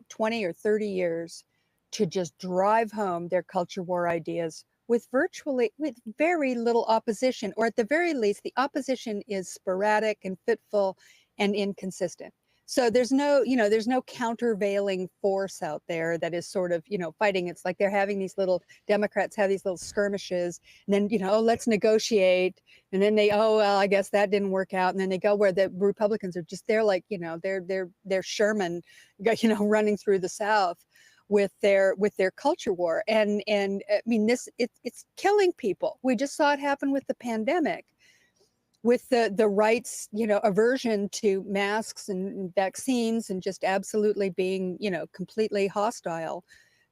20 or 30 years to just drive home their culture war ideas with very little opposition, or at the very least, the opposition is sporadic and fitful and inconsistent. So there's no countervailing force out there that is sort of, fighting. It's like they're having these little Democrats have these little skirmishes, and then, let's negotiate. And then well, I guess that didn't work out. And then they go where the Republicans are just, they're like, they're Sherman, running through the South with their culture war. And I mean, it's killing people. We just saw it happen with the pandemic, with the right's, aversion to masks and vaccines, and just absolutely being, completely hostile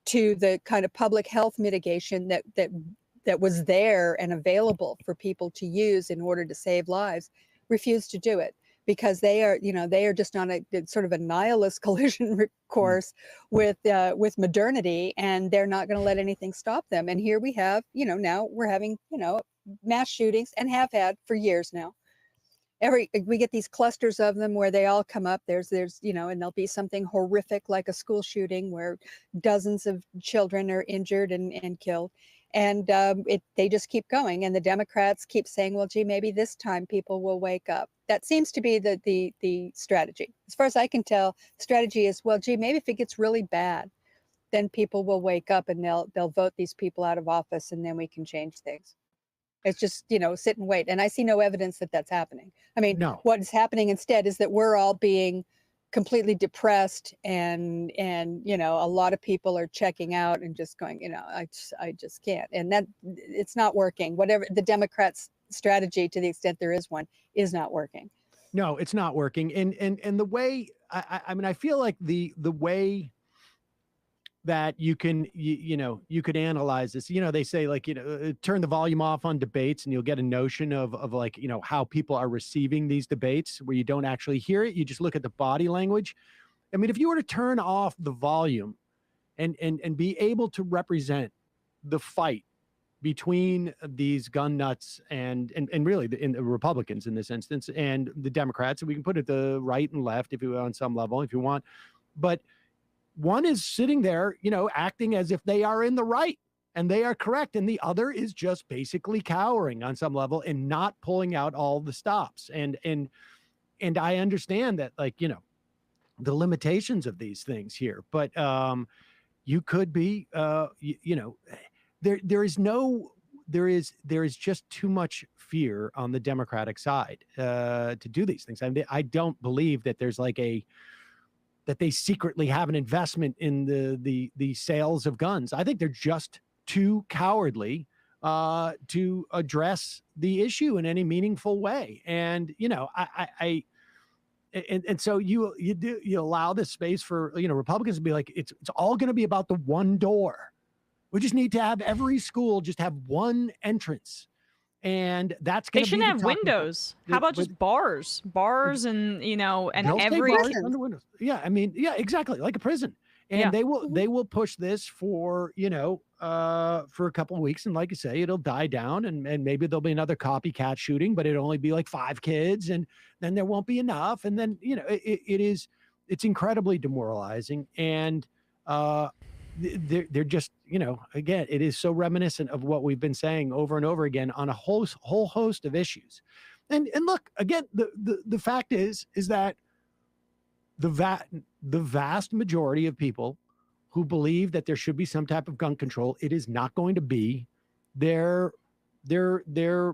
to the kind of public health mitigation that was there and available for people to use in order to save lives, refused to do it. Because they are just on a sort of a nihilist collision course with modernity, and they're not going to let anything stop them. And here we have, now we're having, mass shootings, and have had for years now. We get these clusters of them where they all come up. There's and there'll be something horrific like a school shooting where dozens of children are injured and killed. And they just keep going. And the Democrats keep saying, well, gee, maybe this time people will wake up. That seems to be the strategy. As far as I can tell, the strategy is, well, gee, maybe if it gets really bad, then people will wake up and they'll vote these people out of office, and then we can change things. It's just, sit and wait. And I see no evidence that that's happening. I mean, No. What is happening instead is that we're all being completely depressed, and a lot of people are checking out and just going, I just can't. And that it's not working. Whatever the Democrats' strategy, to the extent there is one, is not working. No, it's not working. And the way I mean, I feel like the way that you can you could analyze this, they say, like, turn the volume off on debates and you'll get a notion of like, how people are receiving these debates, where you don't actually hear it, you just look at the body language. I mean, if you were to turn off the volume and be able to represent the fight between these gun nuts and really the Republicans in this instance, and the Democrats, and we can put it the right and left if you on some level, if you want, but one is sitting there, acting as if they are in the right and they are correct, and the other is just basically cowering on some level and not pulling out all the stops. And I understand that, like, the limitations of these things here, but you could be, there is just too much fear on the Democratic side to do these things. I mean, I don't believe that there's like that they secretly have an investment in the sales of guns. I think they're just too cowardly to address the issue in any meaningful way. And so you allow this space for Republicans to be like, it's all going to be about the one door. We just need to have every school just have one entrance. And that's going They to be shouldn't have windows. How about just bars and and they'll say every bars under windows. Yeah, I mean, yeah, exactly, like a prison. and Yeah. they will push this for for a couple of weeks, and like you say, it'll die down, and maybe there'll be another copycat shooting, but it'll only be like 5 kids, and then there won't be enough, and then it's incredibly demoralizing, and they're just again, it is so reminiscent of what we've been saying over and over again on a whole host of issues. And look, again, the fact is that the vast majority of people who believe that there should be some type of gun control, it is not going to be their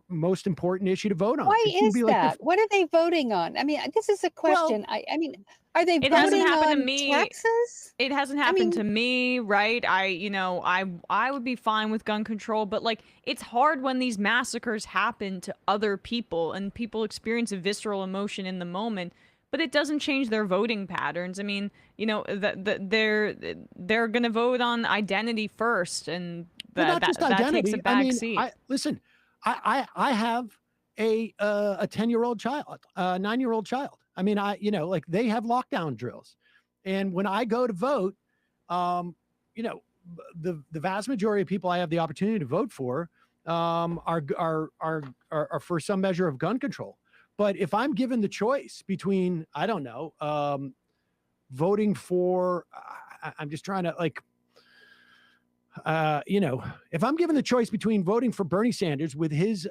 most important issue to vote on. Why It's gonna is be like that? What are they voting on? I mean, this is a question. I mean, are they It hasn't voting happened to on me. taxes? It hasn't I happened mean, to me, right? I would be fine with gun control, but like it's hard when these massacres happen to other people and people experience a visceral emotion in the moment, but it doesn't change their voting patterns. I mean, they're going to vote on identity first, and well, not just that takes identity. a back I mean, seat. I have a 10-year-old child, a 9-year-old child. I mean, like they have lockdown drills, and when I go to vote, the vast majority of people I have the opportunity to vote for are for some measure of gun control. But if I'm given the choice between, I don't know, voting for, I'm just trying to like, if I'm given the choice between voting for Bernie Sanders with his,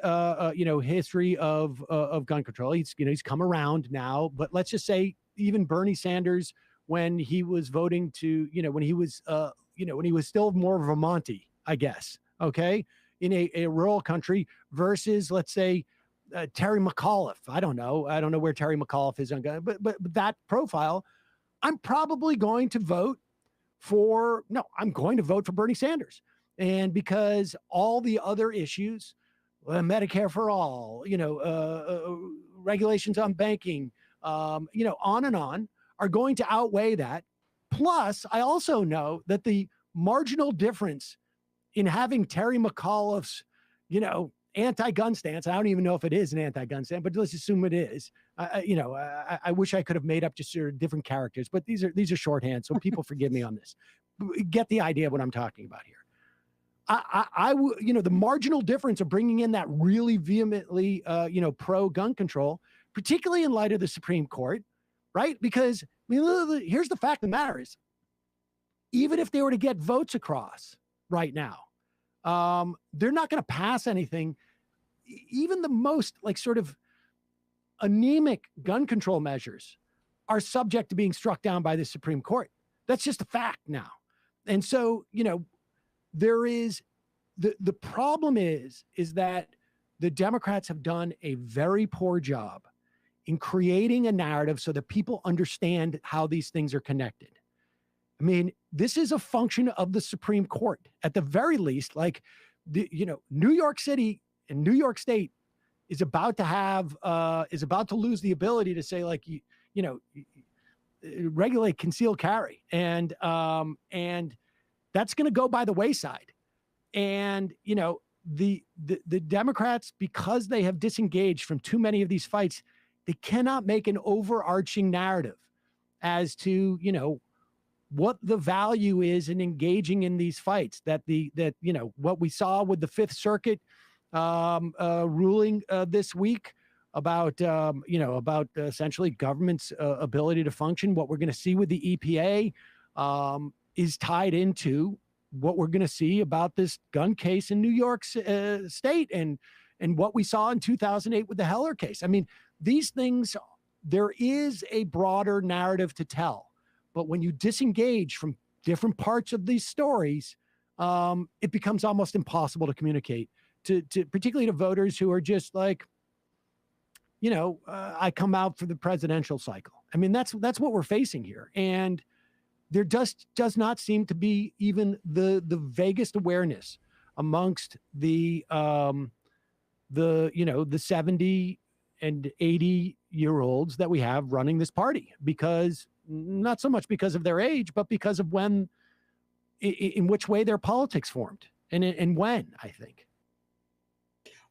history of gun control, he's come around now, but let's just say even Bernie Sanders, when he was voting to, when he was still more Vermonty, I guess, okay, in a rural country versus, let's say, Terry McAuliffe. I don't know where Terry McAuliffe is on gun, but that profile, I'm probably going to vote I'm going to vote for Bernie Sanders. And because all the other issues, Medicare for all, regulations on banking, on and on, are going to outweigh that. Plus, I also know that the marginal difference in having Terry McAuliffe's, anti-gun stance, I don't even know if it is an anti-gun stance, but let's assume it is. I wish I could have made up just sort of different characters, but these are shorthand, so people forgive me on this. Get the idea of what I'm talking about here. The marginal difference of bringing in that really vehemently, pro-gun control, particularly in light of the Supreme Court, right? Because here's the fact of the matter is, even if they were to get votes across right now, they're not going to pass anything. Even the most like sort of anemic gun control measures are subject to being struck down by the Supreme Court. That's just a fact now. And so, there is the problem is that the Democrats have done a very poor job in creating a narrative so that people understand how these things are connected. I mean, this is a function of the Supreme Court. At the very least, like New York City and New York State is about to lose the ability to say, like, regulate concealed carry, and that's going to go by the wayside. And the Democrats, because they have disengaged from too many of these fights, they cannot make an overarching narrative as to what the value is in engaging in these fights. That what we saw with the Fifth Circuit ruling this week about essentially government's ability to function. What we're going to see with the EPA is tied into what we're going to see about this gun case in New York State and what we saw in 2008 with the Heller case. I mean, these things, there is a broader narrative to tell, but when you disengage from different parts of these stories, it becomes almost impossible to communicate to particularly to voters who are just like, I come out for the presidential cycle. I mean, that's what we're facing here. And there just does not seem to be even the vaguest awareness amongst the 70 and 80-year-olds that we have running this party, because not so much because of their age, but because of in which way their politics formed and when, I think.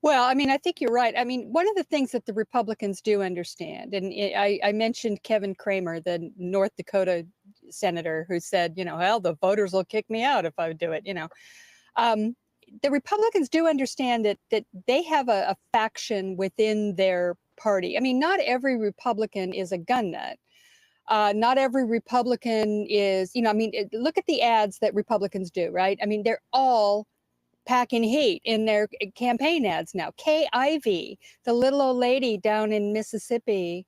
Well, I mean, I think you're right. I mean, one of the things that the Republicans do understand, and I mentioned Kevin Kramer, the North Dakota senator who said, hell, the voters will kick me out if I do it. The Republicans do understand that they have a faction within their party. I mean, not every Republican is a gun nut. Not every Republican is, look at the ads that Republicans do, right? I mean, they're all packing heat in their campaign ads now. Kay Ivey, the little old lady down in Mississippi,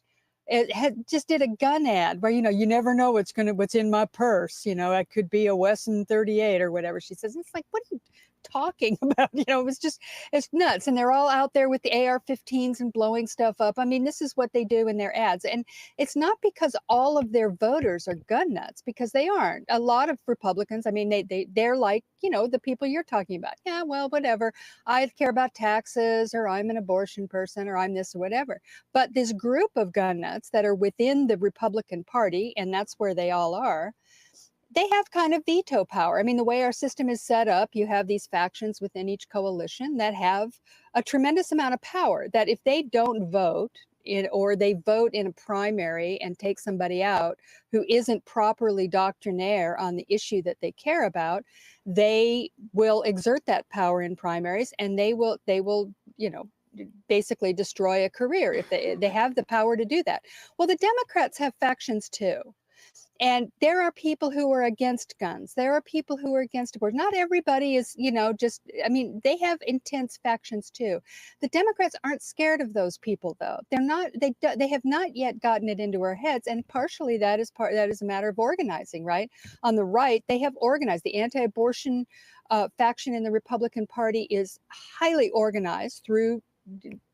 just did a gun ad where, you never know what's in my purse. It could be a Wesson 38 or whatever she says. And it's like, what are you talking about? It's nuts. And they're all out there with the AR-15s and blowing stuff up. I mean, this is what they do in their ads. And it's not because all of their voters are gun nuts, because they aren't. A lot of Republicans, I mean, they're like, the people you're talking about. Yeah, well, whatever. I care about taxes, or I'm an abortion person, or I'm this or whatever. But this group of gun nuts that are within the Republican Party, and that's where they all are, they have kind of veto power. I mean, the way our system is set up, you have these factions within each coalition that have a tremendous amount of power, that if they don't vote or they vote in a primary and take somebody out who isn't properly doctrinaire on the issue that they care about, they will exert that power in primaries, and they will basically destroy a career if they have the power to do that. Well, the Democrats have factions too. And there are people who are against guns. There are people who are against abortion. Not everybody is, they have intense factions too. The Democrats aren't scared of those people, though. They're not. They have not yet gotten it into our heads, and partially that is a matter of organizing, right? On the right, they have organized. The anti-abortion faction in the Republican Party is highly organized through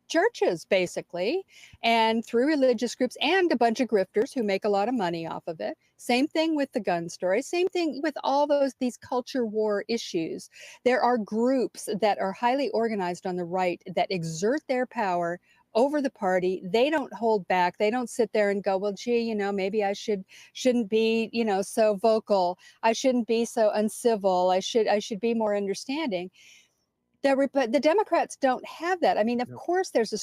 churches, basically, and through religious groups and a bunch of grifters who make a lot of money off of it. Same thing with the gun story. Same thing with all these culture war issues. There are groups that are highly organized on the right that exert their power over the party. They don't hold back. They don't sit there and go, well, gee, maybe I shouldn't be, so vocal. I shouldn't be so uncivil. I should be more understanding. The Democrats don't have that. I mean, of course, there's a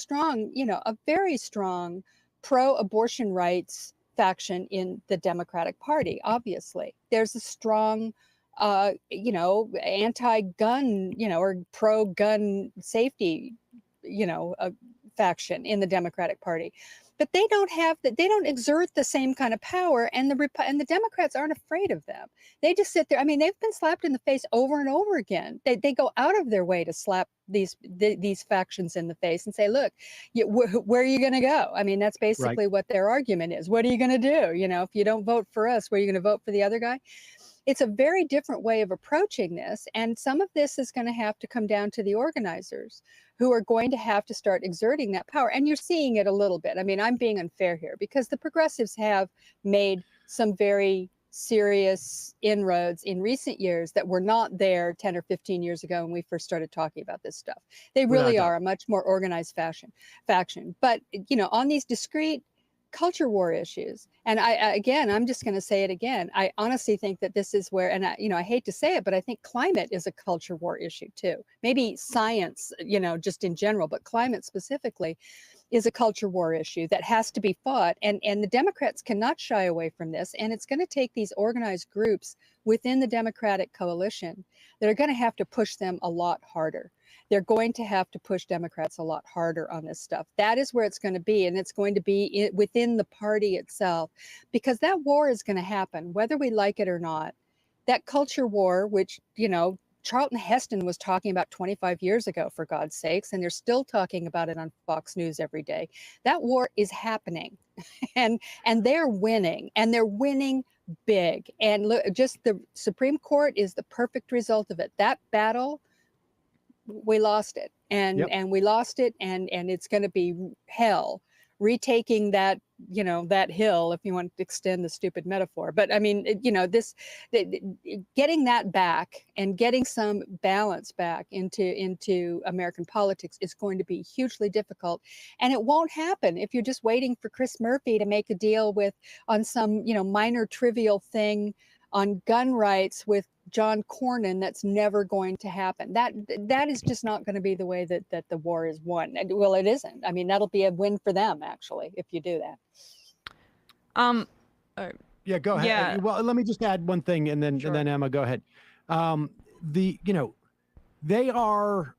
very strong pro-abortion rights faction in the Democratic Party. Obviously, there's a strong, anti-gun, or pro-gun safety, faction in the Democratic Party. But they don't have that. They don't exert the same kind of power, and the Democrats aren't afraid of them. They just sit there. I mean, they've been slapped in the face over and over again. They go out of their way to slap these factions in the face and say, "Look, where are you going to go?" I mean, that's basically what their argument is. What are you going to do? If you don't vote for us, where are you going to vote for the other guy? It's a very different way of approaching this, and some of this is going to have to come down to the organizers, who are going to have to start exerting that power. And you're seeing it a little bit. I mean, I'm being unfair here because the progressives have made some very serious inroads in recent years that were not there 10 or 15 years ago when we first started talking about this stuff. They really are a much more organized faction. But, on these discrete culture war issues, and I'm just going to say it again, I honestly think that this is where, and I hate to say it, but I think climate is a culture war issue too. Maybe science, just in general, but climate specifically is a culture war issue that has to be fought, and the Democrats cannot shy away from this, and it's going to take these organized groups within the Democratic coalition that are going to have to push them a lot harder. They're going to have to push Democrats a lot harder on this stuff. That is where it's going to be, and it's going to be within the party itself, because that war is going to happen, whether we like it or not. That culture war, which, Charlton Heston was talking about 25 years ago, for God's sakes, and they're still talking about it on Fox News every day. That war is happening, and they're winning, and they're winning big. And look, just the Supreme Court is the perfect result of it. That battle, we lost it, and we lost it, and it's going to be hell retaking that that hill, if you want to extend the stupid metaphor. But I mean, getting that back and getting some balance back into American politics is going to be hugely difficult, and it won't happen if you're just waiting for Chris Murphy to make a deal on some minor trivial thing on gun rights with John Cornyn. That's never going to happen. That is just not going to be the way that the war is won. Well, it isn't. I mean, that'll be a win for them, actually, if you do that. Yeah, go ahead. Yeah. Well, let me just add one thing, and then Sure. Emma, go ahead. They are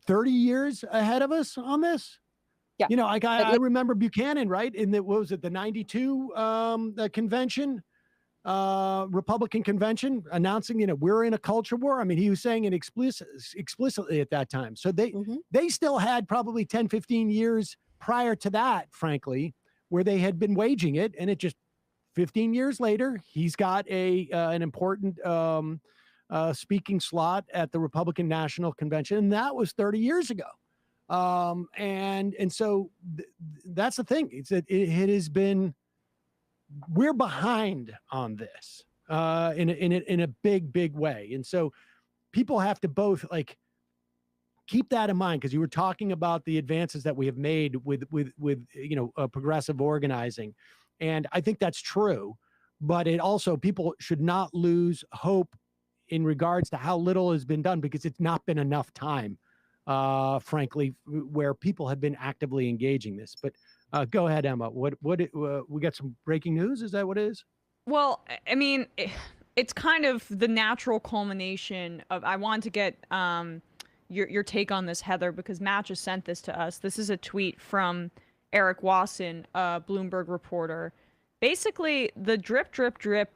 30 years ahead of us on this. Yeah. I remember Buchanan, right? In the, what was it, the 92 convention, Republican convention, announcing, we're in a culture war. I mean, he was saying it explicitly at that time. So they still had probably 10, 15 years prior to that, frankly, where they had been waging it. And it just 15 years later, he's got an important speaking slot at the Republican National Convention. And that was 30 years ago. And so that's the thing. It has been, we're behind on this in a big way. And so people have to both keep that in mind, because you were talking about the advances that we have made with progressive organizing. And I think that's true, but it also, people should not lose hope in regards to how little has been done, because it's not been enough time, frankly, where people have been actively engaging this. But go ahead, Emma. We got some breaking news? Is that what it is? Well, I mean, it's kind of the natural culmination of, I want to get your take on this, Heather, because Matt just sent this to us. This is a tweet from Eric Wasson, a Bloomberg reporter. Basically, the drip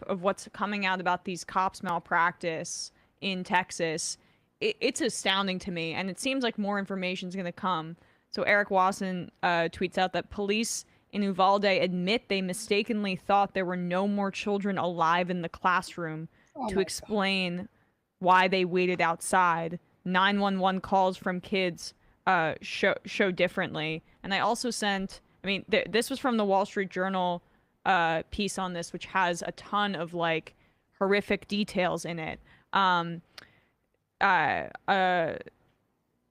of what's coming out about these cops' malpractice in Texas, it's astounding to me, and it seems like more information is going to come. So Eric Wasson tweets out that police in Uvalde admit they mistakenly thought there were no more children alive in the classroom. To explain why they waited outside. 911 calls from kids show differently. And I also sent, this was from the Wall Street Journal piece on this, which has a ton of horrific details in it.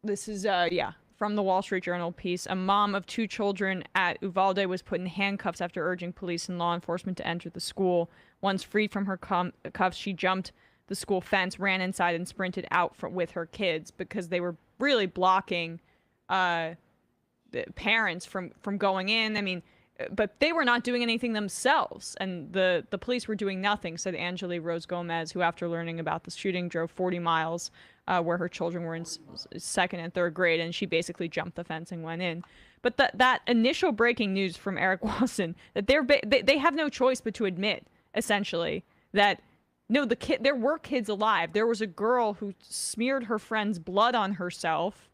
This is from the Wall Street Journal piece. A mom of 2 children at Uvalde was put in handcuffs after urging police and law enforcement to enter the school. Once freed from her cuffs, she jumped the school fence, ran inside, and sprinted out with her kids, because they were really blocking the parents from going in. But they were not doing anything themselves, and the police were doing nothing, said Angeli Rose Gomez, who, after learning about the shooting, drove 40 miles where her children were in 2nd and 3rd grade, and she basically jumped the fence and went in. But that initial breaking news from Eric Wasson, that they have no choice but to admit, essentially, that no, there were kids alive. There was a girl who smeared her friend's blood on herself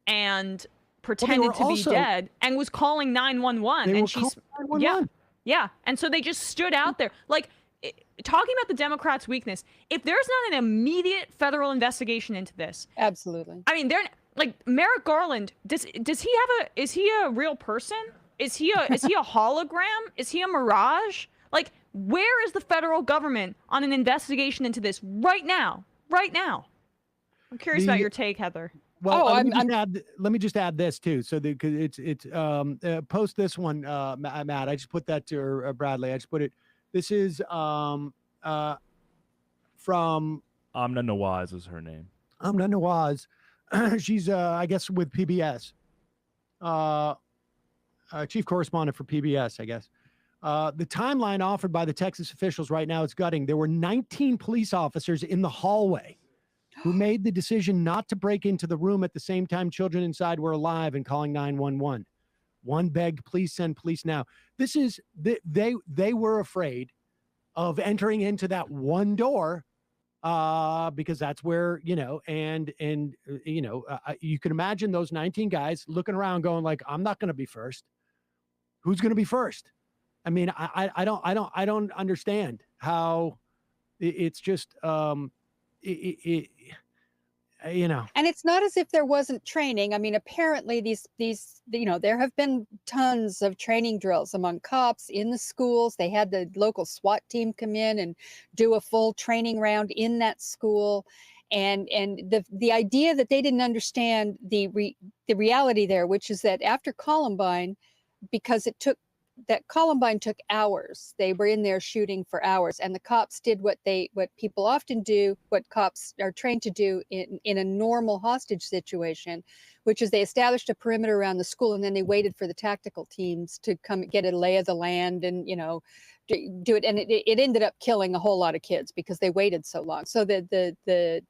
and pretended to be dead and was calling 911. And she's 911. Yeah. And so they just stood out there. Talking about the Democrats' weakness, if there's not an immediate federal investigation into this. Absolutely. They're Merrick Garland, is he a real person? Is he a hologram? Is he a mirage? Where is the federal government on an investigation into this right now? Right now. I'm curious about your take, Heather. Well, let me just add this too. So because it's post this one, Matt. I just put that to Bradley. I just put it. This is from Amna Nawaz is her name. Amna Nawaz. She's I guess with PBS. Chief correspondent for PBS, I guess. The timeline offered by the Texas officials right now is gutting. There were 19 police officers in the hallway who made the decision not to break into the room at the same time children inside were alive and calling 911. One begged, please send police now. This is, they were afraid of entering into that one door because that's where, you can imagine those 19 guys looking around going I'm not going to be first. Who's going to be first? I don't understand how it's just, And it's not as if there wasn't training. Apparently these, there have been tons of training drills among cops in the schools. They had the local SWAT team come in and do a full training round in that school. And the idea that they didn't understand the reality there, which is that after Columbine, because it took that Columbine took hours. They were in there shooting for hours, and the cops did what people often do, what cops are trained to do in a normal hostage situation, which is they established a perimeter around the school, and then they waited for the tactical teams to come get a lay of the land and do it. And it ended up killing a whole lot of kids because they waited so long. So the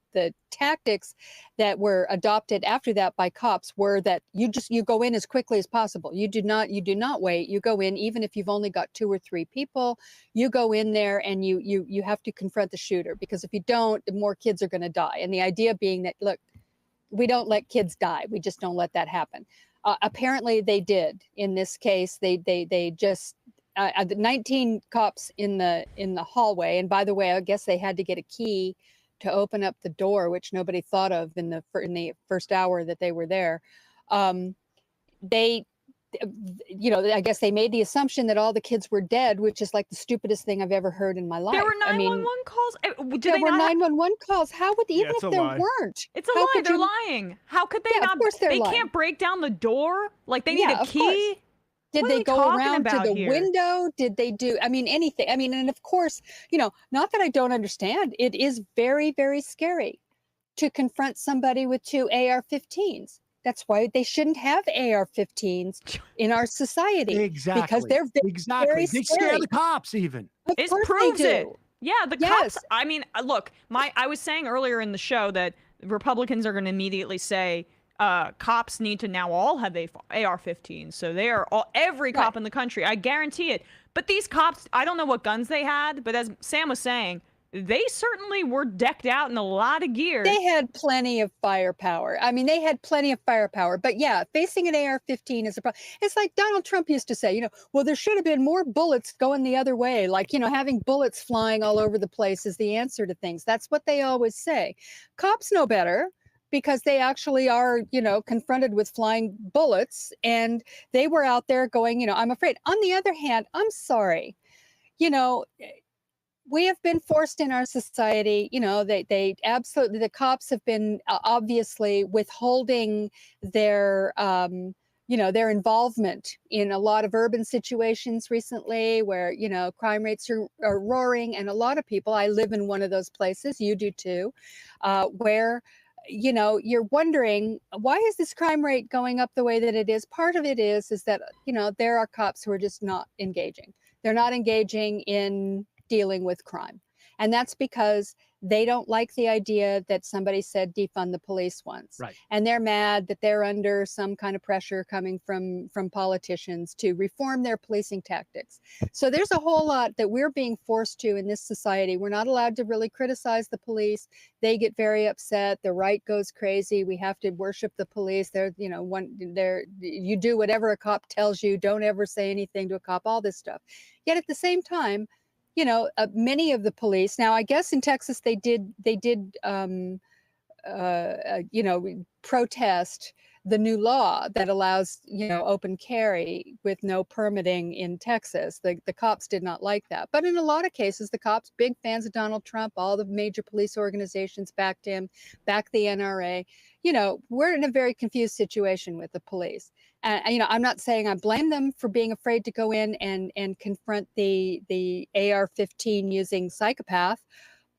tactics that were adopted after that by cops were that you go in as quickly as possible. You do not wait. You go in even if you've only got 2 or 3 people. You go in there and you have to confront the shooter, because if you don't, more kids are going to die. And the idea being that, look, we don't let kids die. We just don't let that happen. Apparently they did. In this case, they just 19 cops in the hallway. And by the way, I guess they had to get a key to open up the door, which nobody thought of in the first hour that they were there. I guess they made the assumption that all the kids were dead, which is like the stupidest thing I've ever heard in my life. There were 911 calls. There were 911 calls. How would even if there weren't? It's a lie. They're lying. How could they not? Of course they lying. Can't break down the door. Like they need a key. Course. Did they go around to the window? Did they do, anything? And of course, not that I don't understand. It is very, very scary to confront somebody with 2 AR-15s. That's why they shouldn't have AR-15s in our society. Exactly. Because they're very They scary. scare the cops even. It proves it. Yeah, the cops. Look, I was saying earlier in the show that Republicans are going to immediately say, cops need to now all have AR-15s. So they are every cop in the country. I guarantee it. But these cops, I don't know what guns they had, but as Sam was saying, they certainly were decked out in a lot of gear. They had plenty of firepower. They had plenty of firepower. But yeah, facing an AR-15 is a problem. It's like Donald Trump used to say, well, there should have been more bullets going the other way. Like, having bullets flying all over the place is the answer to things. That's what they always say. Cops know better, because they actually are, confronted with flying bullets, and they were out there going, I'm afraid. On the other hand, I'm sorry, we have been forced in our society, they absolutely, the cops have been obviously withholding their, their involvement in a lot of urban situations recently where, crime rates are roaring. And a lot of people, I live in one of those places, you do too, where you're wondering, why is this crime rate going up the way that it is? Part of it is that, there are cops who are just not engaging. They're not engaging in dealing with crime. And that's because they don't like the idea that somebody said defund the police once. Right. And they're mad that they're under some kind of pressure coming from politicians to reform their policing tactics. So there's a whole lot that we're being forced to in this society. We're not allowed to really criticize the police. They get very upset. The right goes crazy. We have to worship the police. You do whatever a cop tells you. Don't ever say anything to a cop, all this stuff. Yet at the same time, many of the police, now I guess in Texas they did protest the new law that allows, open carry with no permitting in Texas. The cops did not like that. But in a lot of cases, the cops, big fans of Donald Trump, all the major police organizations backed him, backed the NRA. We're in a very confused situation with the police. And, I'm not saying I blame them for being afraid to go in and confront the AR-15 using psychopath.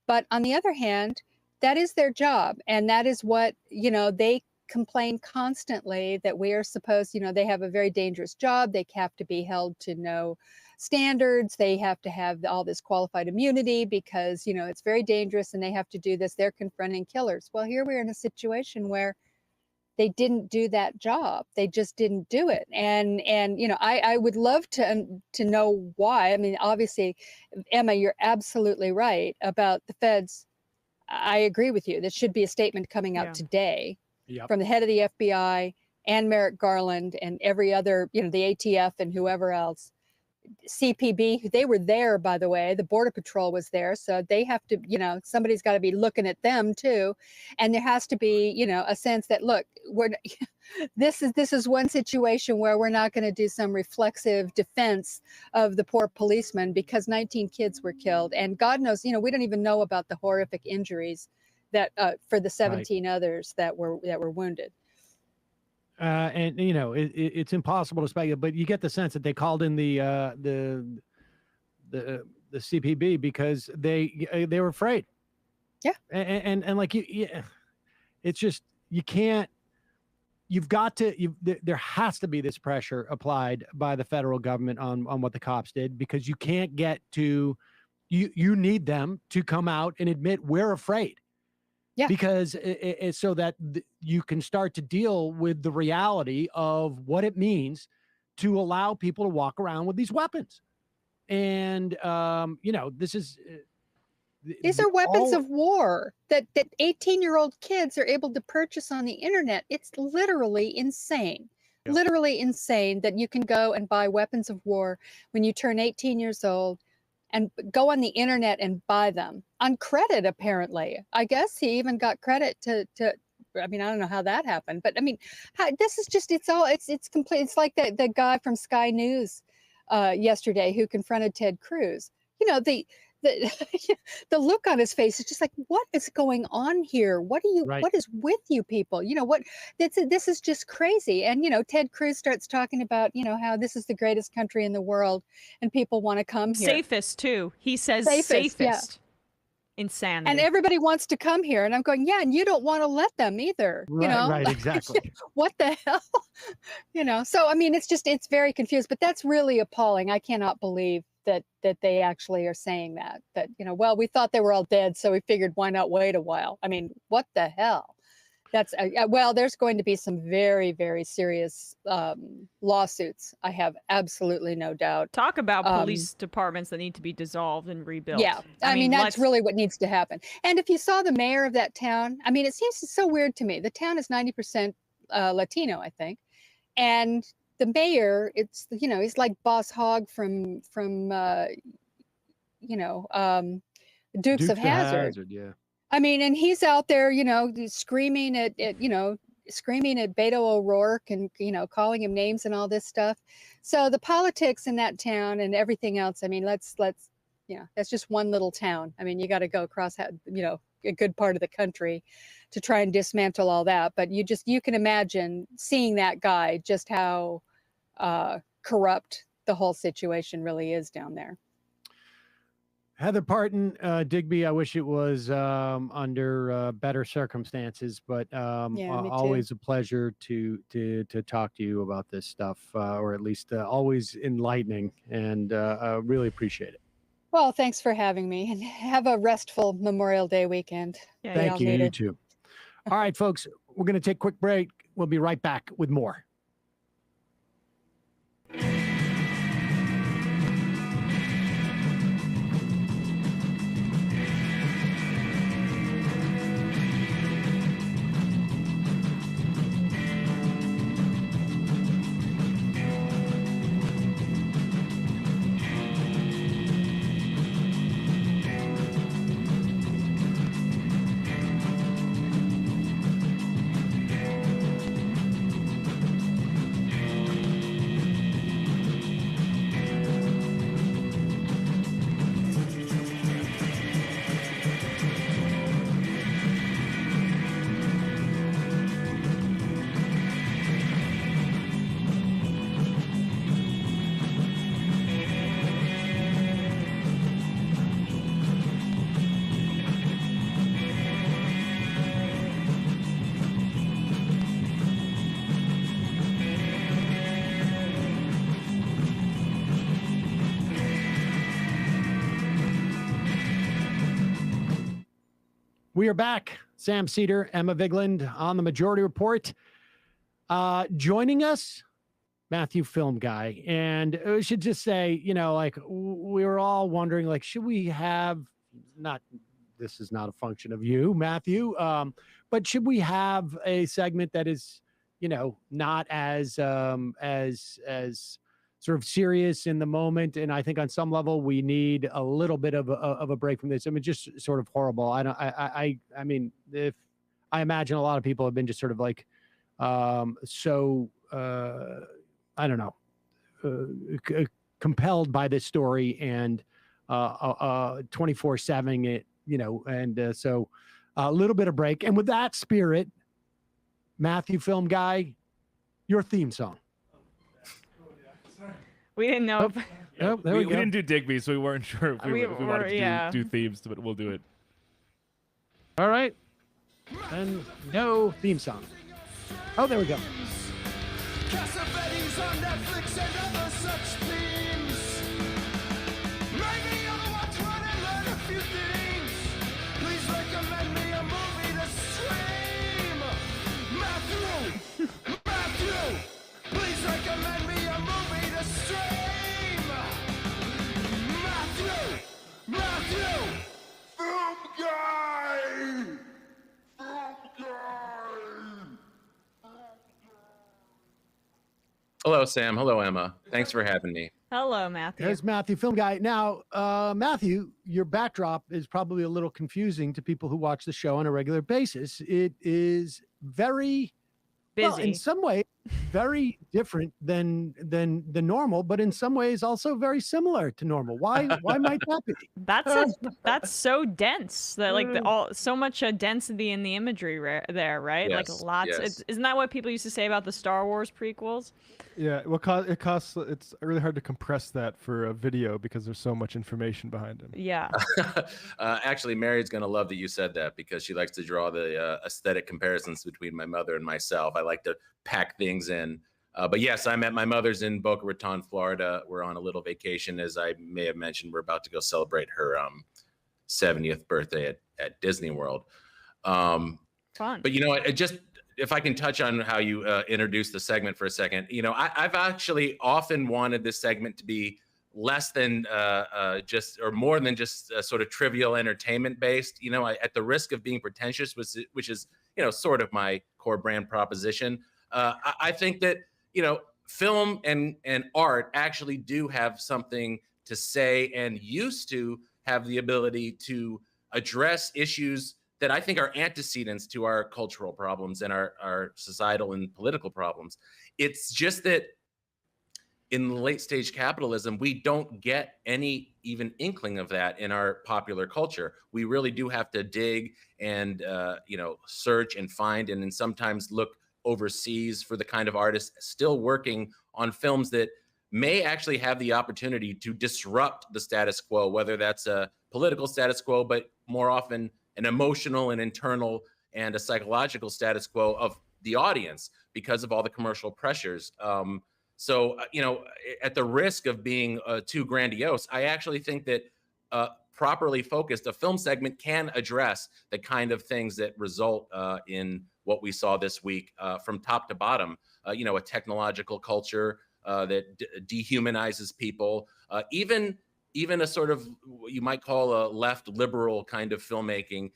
But on the other hand, that is their job. And that is what, they complain constantly that we are supposed, they have a very dangerous job. They have to be held to no standards. They have to have all this qualified immunity because, it's very dangerous and they have to do this. They're confronting killers. Well, here we're in a situation where they didn't do that job. They just didn't do it. And I would love to know why. Obviously, Emma, you're absolutely right about the feds. I agree with you. There should be a statement coming out today from the head of the FBI and Merrick Garland and every other, the ATF and whoever else. CPB, they were there, by the way. The Border Patrol was there. So they have to, somebody's got to be looking at them too. And there has to be, a sense that, look, this is one situation where we're not going to do some reflexive defense of the poor policeman because 19 kids were killed. And God knows, we don't even know about the horrific injuries that for the 17 others that were wounded. And it's impossible to speculate, but you get the sense that they called in the CPB because they were afraid. Yeah. And like it's just you can't. You've got to. There has to be this pressure applied by the federal government on what the cops did, because you can't get to. You need them to come out and admit we're afraid. Yeah. Because so that you can start to deal with the reality of what it means to allow people to walk around with these weapons. And this is. These are weapons of war that 18-year-old kids are able to purchase on the internet. It's literally insane. Yep. Literally insane that you can go and buy weapons of war when you turn 18 years old and go on the internet and buy them on credit, apparently. I guess he even got credit to I mean, I don't know how that happened, but I mean, this is just, it's complete. It's like the guy from Sky News yesterday who confronted Ted Cruz. The look on his face is just like, what is going on here? What is with you people? This is just crazy. And, Ted Cruz starts talking about, how this is the greatest country in the world and people want to come here. Safest too. He says safest. Yeah. Insanity. And everybody wants to come here. And I'm going, yeah, and you don't want to let them either. Right, exactly. What the hell? So, I mean, it's very confused, but that's really appalling. I cannot believe that they actually are saying that, well, we thought they were all dead, so we figured why not wait a while? I mean, what the hell? That's well, there's going to be some very, very serious lawsuits. I have absolutely no doubt. Talk about police departments that need to be dissolved and rebuilt. Yeah, I mean that's really what needs to happen. And if you saw the mayor of that town, I mean, it seems so weird to me. The town is 90% Latino, I think, and the mayor, it's he's like Boss Hogg from Dukes of Hazzard. Yeah. I mean, and he's out there, screaming at Beto O'Rourke and calling him names and all this stuff. So the politics in that town and everything else. I mean, that's just one little town. I mean, you got to go across a good part of the country to try and dismantle all that. But you can imagine seeing that guy, just how corrupt the whole situation really is down there. Heather Parton, Digby, I wish it was under better circumstances, but always a pleasure to talk to you about this stuff, or at least always enlightening, and I really appreciate it. Well, thanks for having me, and have a restful Memorial Day weekend. Yeah, thank you. You too. All right, folks, we're going to take a quick break. We'll be right back with more. We are back. Sam Seder, Emma Vigland on the Majority Report. Joining us, Matthew Film Guy. And we should just say, we were all wondering, should we have, this is not a function of you, Matthew, but should we have a segment that is, not as sort of serious in the moment? And I think on some level we need a little bit of a break from this. I mean, just sort of horrible. I mean, if I imagine a lot of people have been just sort of I don't know, compelled by this story and 24/7 it, and so a little bit of break. And with that spirit, Matthew Film Guy, your theme song. We didn't know. If, Oh, there we go. We didn't do Digby, so we weren't sure if we wanted to do yeah. themes, but we'll do it. All right. And no theme song. Oh, there we go. Cassavetes on Netflix and other such themes. Maybe I'll watch one and learn a few things. Please recommend me a movie to stream. Matthew, please recommend me a movie to stream. Matthew, film guy. Hello, Sam. Hello, Emma. Thanks for having me. Hello, Matthew. There's Matthew, film guy. Now, Matthew, your backdrop is probably a little confusing to people who watch the show on a regular basis. It is very Busy. well, in some way, very different than normal, but in some ways also very similar to normal. Why might that be? That's so dense that like so much density in the imagery there, right? Yes, Like lots. yes. Isn't that what people used to say about the Star Wars prequels? Yeah, well, it's really hard to compress that for a video because there's so much information behind it. Yeah. Actually, Mary's going to love that you said that because she likes to draw the aesthetic comparisons between my mother and myself. I like to pack things in. But yes, I'm at my mother's in Boca Raton, Florida. We're on a little vacation. As I may have mentioned, we're about to go celebrate her 70th birthday at Disney World. Fun. But, you know, if I can touch on how you introduced the segment for a second, you know, I've actually often wanted this segment to be less than more than just sort of trivial entertainment based. You know, at the risk of being pretentious, which is, you know, sort of my core brand proposition. I think that, you know, film and art actually do have something to say and used to have the ability to address issues that I think are antecedents to our cultural problems and our societal and political problems. It's just that in late stage capitalism, we don't get any even inkling of that in our popular culture. We really do have to dig and you know, search and find, and then sometimes look overseas for the kind of artists still working on films that may actually have the opportunity to disrupt the status quo, whether that's a political status quo, but more often an emotional and internal and a psychological status quo of the audience because of all the commercial pressures. So, you know, at the risk of being too grandiose, I actually think that properly focused, a film segment can address the kind of things that result in what we saw this week from top to bottom. You know, a technological culture that dehumanizes people, even a sort of what you might call a left liberal kind of filmmaking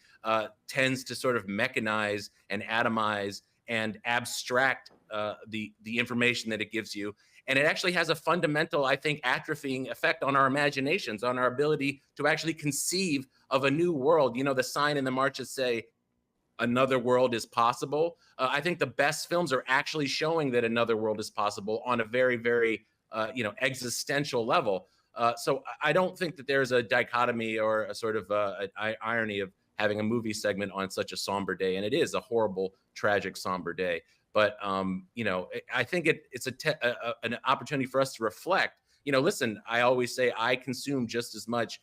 tends to sort of mechanize and atomize and abstract the information that it gives you. And it actually has a fundamental, I think, atrophying effect on our imaginations, on our ability to actually conceive of a new world. You know, the sign in the marches say, another world is possible. I think the best films are actually showing that another world is possible on a very, very, you know, existential level. So I don't think that there's a dichotomy or a sort of irony of having a movie segment on such a somber day. And it is a horrible, tragic, somber day. But, you know, I think it's an opportunity for us to reflect. You know, listen, I always say I consume just as much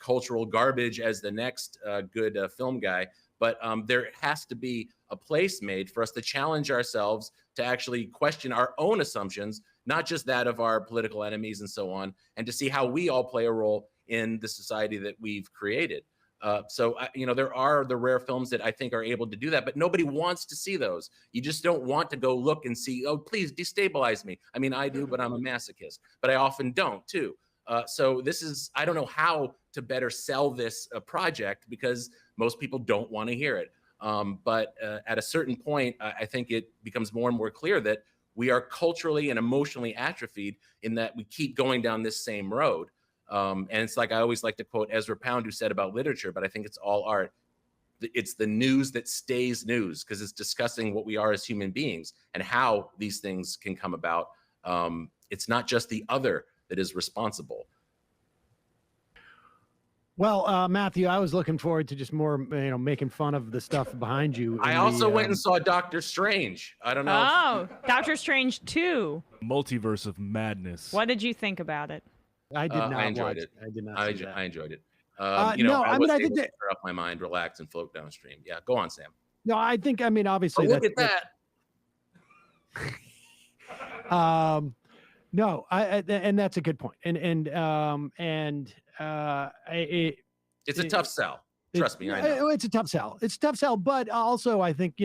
cultural garbage as the next good film guy. But there has to be a place made for us to challenge ourselves to actually question our own assumptions, not just that of our political enemies and so on, and to see how we all play a role in the society that we've created. So, you know, there are the rare films that I think are able to do that, but nobody wants to see those. You just don't want to go look and see, oh, please destabilize me. I mean, I do, but I'm a masochist, but I often don't too. So this is, I don't know how to better sell this project because most people don't want to hear it. But at a certain point, I think it becomes more and more clear that we are culturally and emotionally atrophied in that we keep going down this same road. And it's like, I always like to quote Ezra Pound, who said about literature, but I think it's all art. It's the news that stays news because it's discussing what we are as human beings and how these things can come about. It's not just the other that is responsible. Well, Matthew, I was looking forward to just more, making fun of the stuff behind you. I also went and saw Doctor Strange. I don't know. Oh, Doctor Strange 2. Multiverse of Madness. What did you think about it? I did not I enjoyed watch it. I did not I see that. enjoyed it. No, I I was mean, I able think to that, clear up my mind, relax, and float downstream. Yeah, go on, Sam. no, I think, I mean, obviously, Look at that. No, and that's a good point. It's a tough sell. Trust me, I know. It's a tough sell. It's a tough sell, but also I think,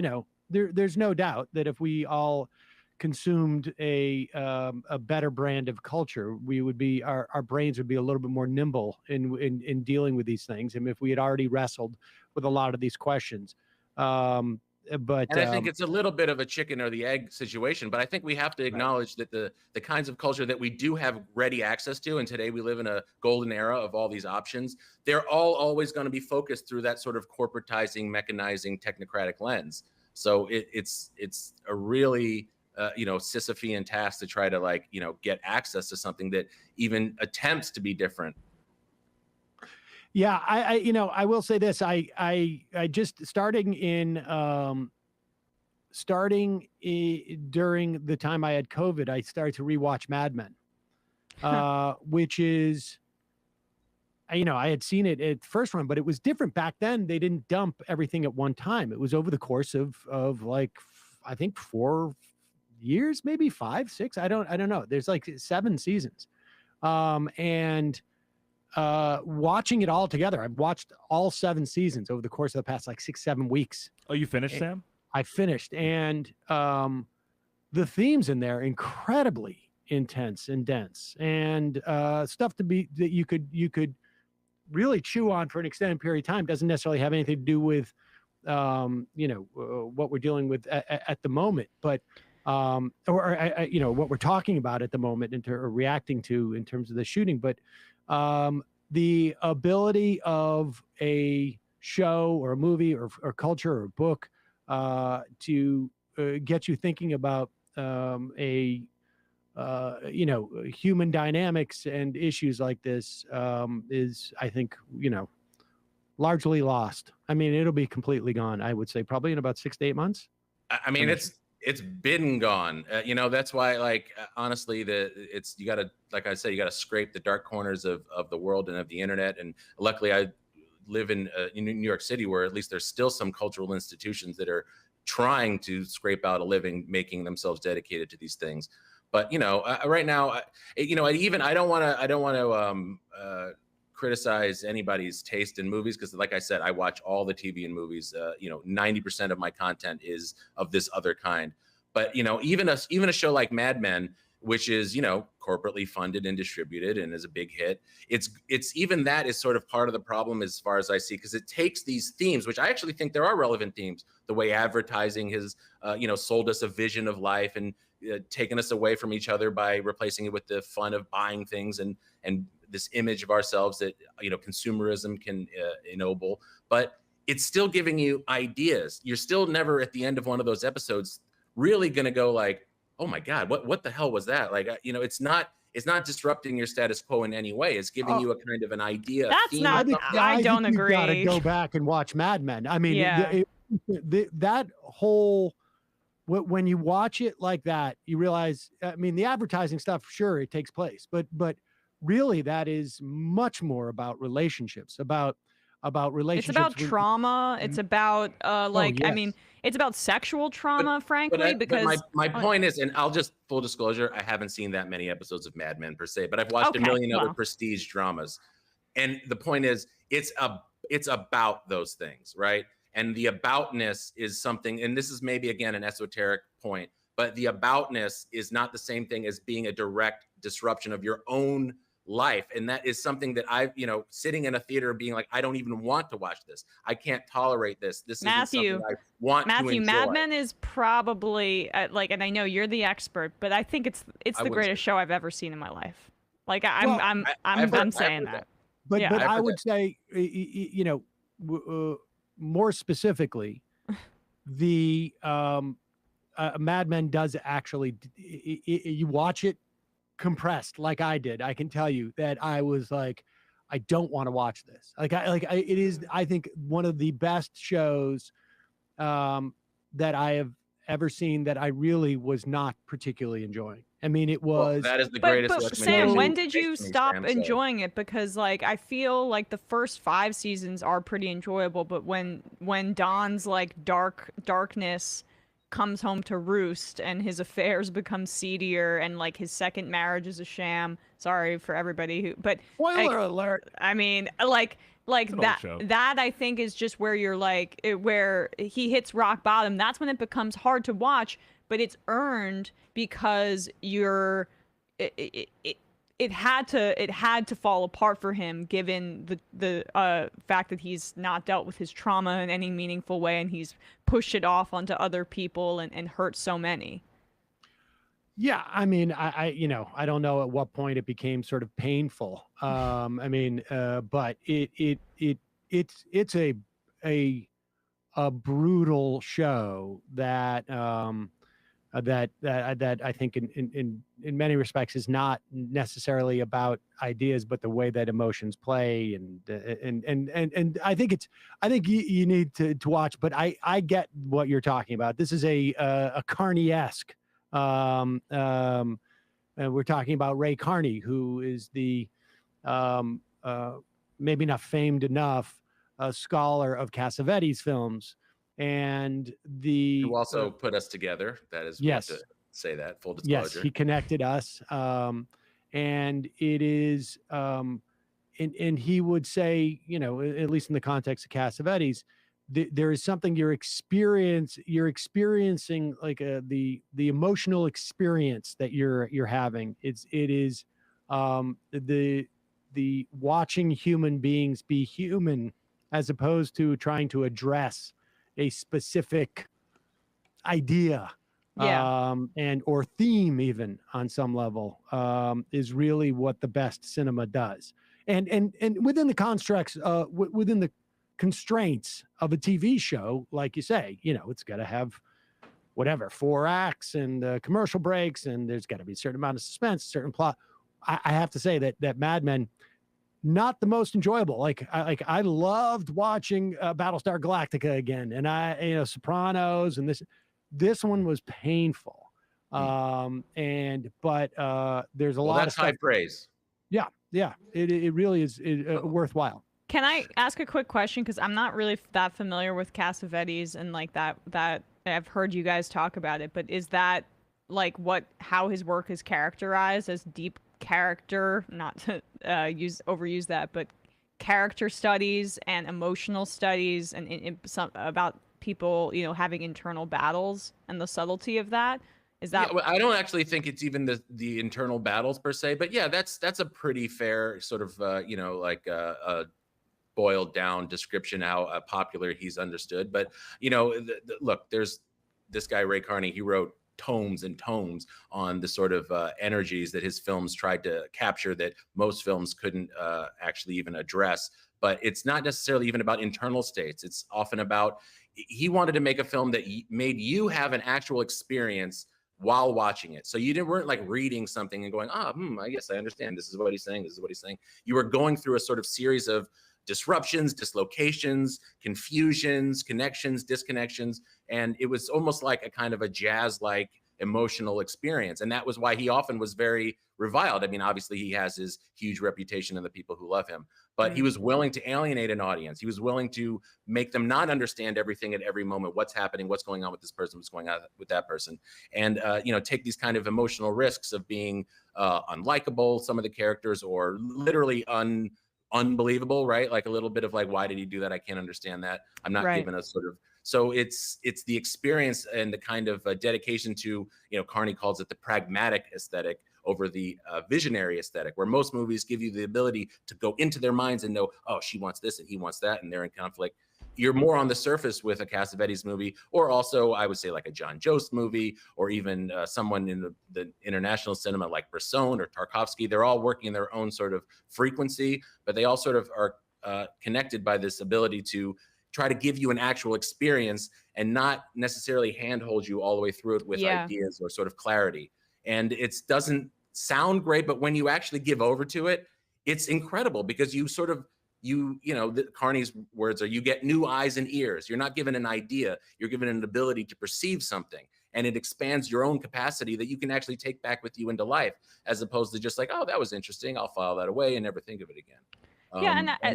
there's no doubt that if we all consumed a better brand of culture, we would be, our brains would be a little bit more nimble in dealing with these things. And if we had already wrestled with a lot of these questions, but I think it's a little bit of a chicken or the egg situation, but I think we have to acknowledge that the kinds of culture that we do have ready access to, and today we live in a golden era of all these options, they're all always going to be focused through that sort of corporatizing, mechanizing, technocratic lens. So it's a really Sisyphean task to try to get access to something that even attempts to be different. Yeah, I will say this. I just starting during the time I had COVID, I started to rewatch Mad Men, which is, I had seen it at first run, but it was different back then. They didn't dump everything at one time. It was over the course of like, I think 4 years, maybe 5, 6. I don't know. There's like 7 seasons. Watching it all together, I've watched all 7 seasons over the course of the past like 6-7 weeks. Oh, you finished, Sam? I finished, and the themes in there incredibly intense and dense, and stuff that you could really chew on for an extended period of time. Doesn't necessarily have anything to do with what we're dealing with at the moment, but what we're talking about at the moment or reacting to in terms of the shooting, but the ability of a show or a movie or culture or a book to get you thinking about human dynamics and issues like this is, I think, largely lost. I mean, it'll be completely gone, I would say, probably in about 6 to 8 months. I mean, it's been gone. That's why, honestly, you got to, like I said, you got to scrape the dark corners of the world and of the internet. And luckily, I live in New York City, where at least there's still some cultural institutions that are trying to scrape out a living, making themselves dedicated to these things. But right now, I don't want to criticize anybody's taste in movies, because like I said, I watch all the TV and movies. 90% of my content is of this other kind. But even a show like Mad Men, which is corporately funded and distributed and is a big hit, it's even that is sort of part of the problem as far as I see, because it takes these themes, which I actually think there are relevant themes, the way advertising has sold us a vision of life and taken us away from each other by replacing it with the fun of buying things and this image of ourselves that consumerism can ennoble. But it's still giving you ideas. You're still never at the end of one of those episodes really going to go like, oh my God, what the hell was that? It's not disrupting your status quo in any way. It's giving you a kind of an idea. That's not. I don't agree. You got to go back and watch Mad Men. I mean, yeah. That whole, when you watch it like that, you realize, I mean, the advertising stuff, sure, it takes place, but really that is much more about relationships, about relationships. It's about trauma. It's about yes. I mean, it's about sexual trauma, frankly, because my point is, and I'll just full disclosure, I haven't seen that many episodes of Mad Men per se, but I've watched a million other prestige dramas. And the point is, it's about those things, right? And the aboutness is something, and this is maybe again an esoteric point, but the aboutness is not the same thing as being a direct disruption of your own life. And that is something that I've, sitting in a theater being like, I don't even want to watch this. I can't tolerate this. This is something I want to enjoy. Mad Men is probably and I know you're the expert, but I think it's the greatest show I've ever seen in my life. I'm saying that. But I would say, more specifically, the Mad Men does actually, you watch it compressed like I did. I can tell you that I was like, I don't want to watch this. It is, I think, one of the best shows that I have ever seen that I really was not particularly enjoying. I mean, it Well, was. that is the But greatest but recommendation. Sam, when you did can you make to me, stop Sam, so- enjoying it? Because like I feel like the first 5 seasons are pretty enjoyable, but when Don's like darkness comes home to roost and his affairs become seedier and like his second marriage is a sham. Sorry for everybody who, but Spoiler alert. I mean, like an old that. show. That I think is just where you're like where he hits rock bottom. That's when it becomes hard to watch. But it's earned because you're. It had to fall apart for him given the fact that he's not dealt with his trauma in any meaningful way and he's pushed it off onto other people and hurt so many. Yeah, I mean, I don't know at what point it became sort of painful. I mean, but it's a brutal show that that I think in many respects is not necessarily about ideas, but the way that emotions play, and I think you need to watch. But I get what you're talking about. This is a Carney-esque. And we're talking about Ray Carney, who is the maybe not famed enough scholar of Cassavetes films, and who also put us together. That is, yes, we have to say that, full disclosure. Yes, he connected us, and it is, and he would say, you know, at least in the context of Cassavetes, there is something you're experiencing like the emotional experience that you're having. It is the watching human beings be human as opposed to trying to address a specific idea, and or theme even on some level, is really what the best cinema does. And within the constructs, within the constraints of a TV show, like you say, you know, it's got to have whatever 4 acts and commercial breaks, and there's got to be a certain amount of suspense, certain plot. I have to say that Mad Men, not the most enjoyable. I loved watching Battlestar Galactica again, and Sopranos, and this one was painful. But there's a lot that's of stuff. high praise. Yeah, it really is worthwhile. Can I ask a quick question? Because I'm not really that familiar with Cassavetes and like that I've heard you guys talk about it, but is that like how his work is characterized as deep character, not to overuse that, but character studies and emotional studies and some about people, you know, having internal battles and the subtlety of that? Is that? Yeah, well, I don't actually think it's even the internal battles per se, but yeah, that's a pretty fair sort of a boiled down description how popular he's understood. But you know, look, there's this guy Ray Carney. He wrote tomes and tomes on the sort of energies that his films tried to capture that most films couldn't actually even address. But it's not necessarily even about internal states. It's often about, he wanted to make a film that made you have an actual experience while watching it. So you weren't like reading something and going, I guess I understand. This is what he's saying. This is what he's saying. You were going through a sort of series of disruptions, dislocations, confusions, connections, disconnections. And it was almost like a kind of a jazz-like emotional experience. And that was why he often was very reviled. I mean, obviously he has his huge reputation and the people who love him, but he was willing to alienate an audience. He was willing to make them not understand everything at every moment, what's happening, what's going on with this person, what's going on with that person. And, take these kind of emotional risks of being unlikable, some of the characters, or literally unbelievable, right? Like a little bit of like, why did he do that? I can't understand that. I'm not given a sort of, so it's the experience and the kind of dedication to, Carney calls it the pragmatic aesthetic over the visionary aesthetic, where most movies give you the ability to go into their minds and know, oh, she wants this and he wants that, and they're in conflict. You're more on the surface with a Cassavetes movie, or also I would say like a John Jost movie, or even someone in the international cinema like Bresson or Tarkovsky. They're all working in their own sort of frequency, but they all sort of are connected by this ability to try to give you an actual experience and not necessarily handhold you all the way through it with ideas or sort of clarity. And it doesn't sound great, but when you actually give over to it, it's incredible because you sort of, Carney's words are, you get new eyes and ears. You're not given an idea, you're given an ability to perceive something. And it expands your own capacity that you can actually take back with you into life, as opposed to just like, oh, that was interesting, I'll file that away and never think of it again. Yeah,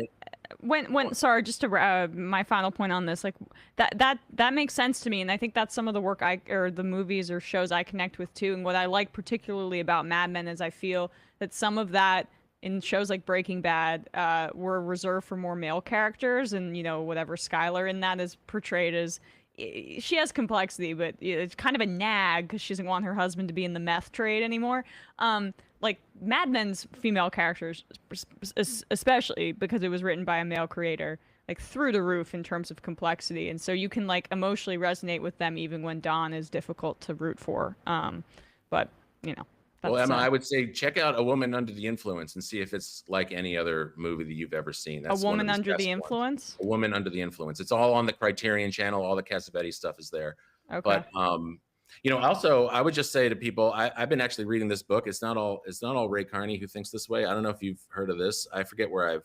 when sorry, just to my final point on this, like that makes sense to me, and I think that's some of the work or the movies or shows I connect with too. And what I like particularly about Mad Men is I feel that some of that in shows like Breaking Bad were reserved for more male characters, and whatever Skylar in that is portrayed as. She has complexity, but it's kind of a nag because she doesn't want her husband to be in the meth trade anymore. Like Mad Men's female characters, especially because it was written by a male creator, like through the roof in terms of complexity, and so you can like emotionally resonate with them even when Don is difficult to root for. But well, Emma, I would say check out A Woman Under the Influence and see if it's like any other movie that you've ever seen. That's A Woman Under the Influence? A Woman Under the Influence. It's all on the Criterion channel. All the Cassavetes stuff is there. Okay. But also I would just say to people, I've been actually reading this book. It's not all Ray Carney who thinks this way. I don't know if you've heard of this. I forget where I've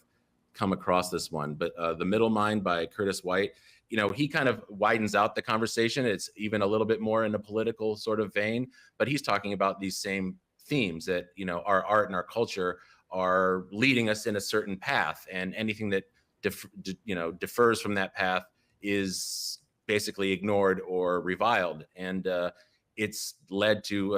come across this one, but The Middle Mind by Curtis White. He kind of widens out the conversation. It's even a little bit more in a political sort of vein, but he's talking about these same themes that our art and our culture are leading us in a certain path, and anything that differs from that path is basically ignored or reviled, and it's led to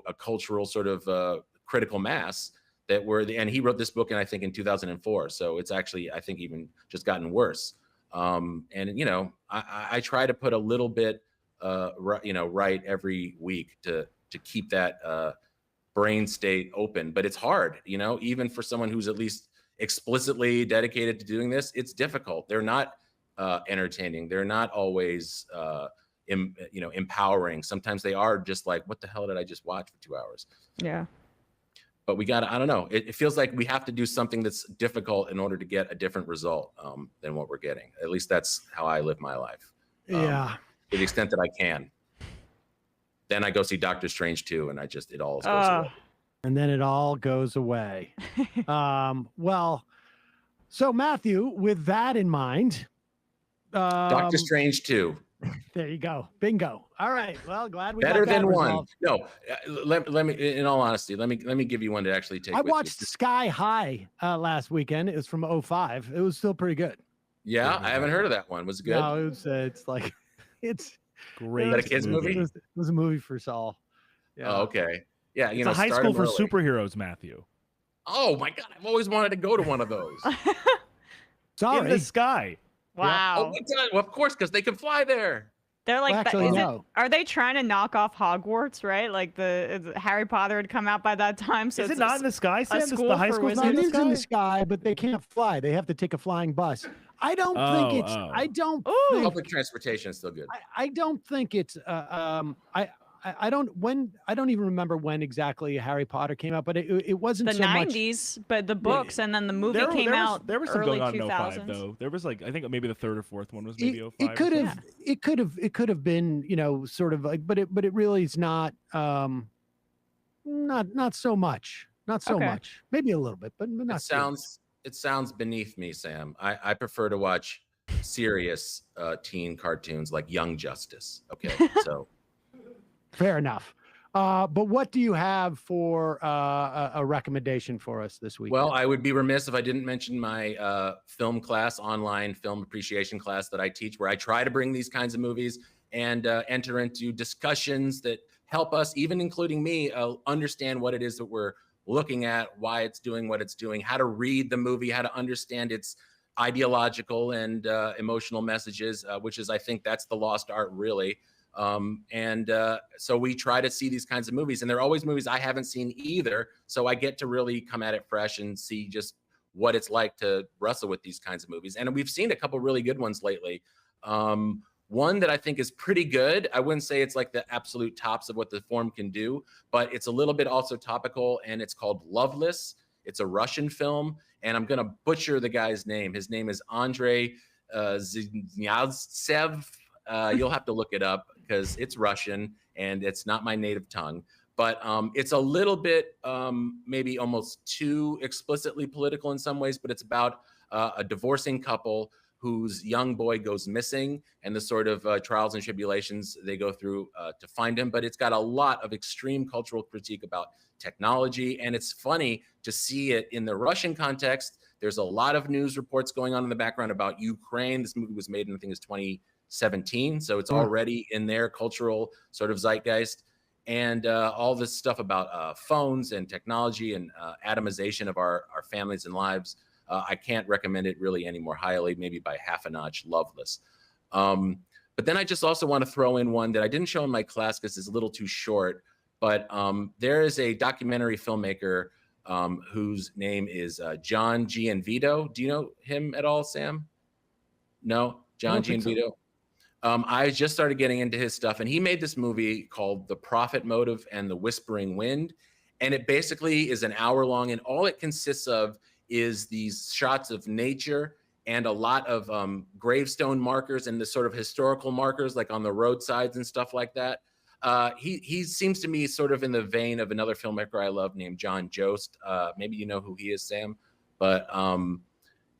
a cultural sort of critical mass that and he wrote this book in 2004, so it's actually I think even just gotten worse. I try to put a little bit right every week to keep that brain state open, but it's hard, even for someone who's at least explicitly dedicated to doing this. It's difficult. They're not entertaining. They're not always empowering. Sometimes they are just like, what the hell did I just watch for 2 hours? Yeah. But we gotta, I don't know. It feels like we have to do something that's difficult in order to get a different result than what we're getting. At least that's how I live my life. Yeah. To the extent that I can. Then I go see Doctor Strange 2, and it all goes away. And then it all goes away. Well, so Matthew, with that in mind, Doctor Strange 2. There you go. Bingo. All right. Well, glad we better got that than resolved. one. No, let me. In all honesty, let me give you one to actually take. I with watched you. Sky High last weekend. It was from 2005. It was still pretty good. Yeah, I haven't heard of that one. Was it good? No, it's like it's great. Is that a kids movie? It was a movie for Saul. Yeah. Oh, okay. Yeah, It's a high school for superheroes, Matthew. Oh my God, I've always wanted to go to one of those. Sorry. In the sky. Wow. Oh, well, of course, because they can fly there. They're like, Well, actually, no. are they trying to knock off Hogwarts? Right, like the Harry Potter had come out by that time. So Is it's it not in the sky, Sam? school The high for school's not It in the is sky? in the sky, but they can't fly. They have to take a flying bus. I don't think it's. I don't. Think, Public transportation is still good. I don't think it's. I don't even remember when exactly Harry Potter came out, but it wasn't the so much. 90s, but the books and then the movie came out. There was some early going on in 2000s. 05 though. There was like I think maybe the third or fourth one was maybe 05. It could have been sort of like, but it really is not not so much, much, maybe a little bit, but not. It sounds beneath me, Sam. I prefer to watch serious teen cartoons like Young Justice. Okay, so. Fair enough. But what do you have for a recommendation for us this week? Well, I would be remiss if I didn't mention my film class, online film appreciation class that I teach, where I try to bring these kinds of movies and enter into discussions that help us, even including me, understand what it is that we're looking at, why it's doing what it's doing, how to read the movie, how to understand its ideological and emotional messages, which is, I think that's the lost art, really. So we try to see these kinds of movies, and they're always movies I haven't seen either. So I get to really come at it fresh and see just what it's like to wrestle with these kinds of movies. And we've seen a couple really good ones lately. One that I think is pretty good. I wouldn't say it's like the absolute tops of what the form can do, but it's a little bit also topical, and it's called Loveless. It's a Russian film, and I'm going to butcher the guy's name. His name is Andrei Znyaztsev. You'll have to look it up because it's Russian and it's not my native tongue. but it's a little bit maybe almost too explicitly political in some ways, but it's about a divorcing couple whose young boy goes missing and the sort of trials and tribulations they go through to find him. But it's got a lot of extreme cultural critique about technology. And it's funny to see it in the Russian context. There's a lot of news reports going on in the background about Ukraine. This movie was made in, I think, it's 2017. So it's already in their cultural sort of zeitgeist. And all this stuff about phones and technology and atomization of our families and lives. I can't recommend it really any more highly, maybe by half a notch. Loveless. But then I just also want to throw in one that I didn't show in my class because it's a little too short. But there is a documentary filmmaker whose name is John Gianvito. Do you know him at all, Sam? No? John Gianvito? I just started getting into his stuff, and he made this movie called The Prophet Motive and the Whispering Wind. And it basically is an hour long, and all it consists of is these shots of nature and a lot of gravestone markers and the sort of historical markers like on the roadsides and stuff like that. He seems to me sort of in the vein of another filmmaker I love named John Jost. Maybe you know who he is, Sam, but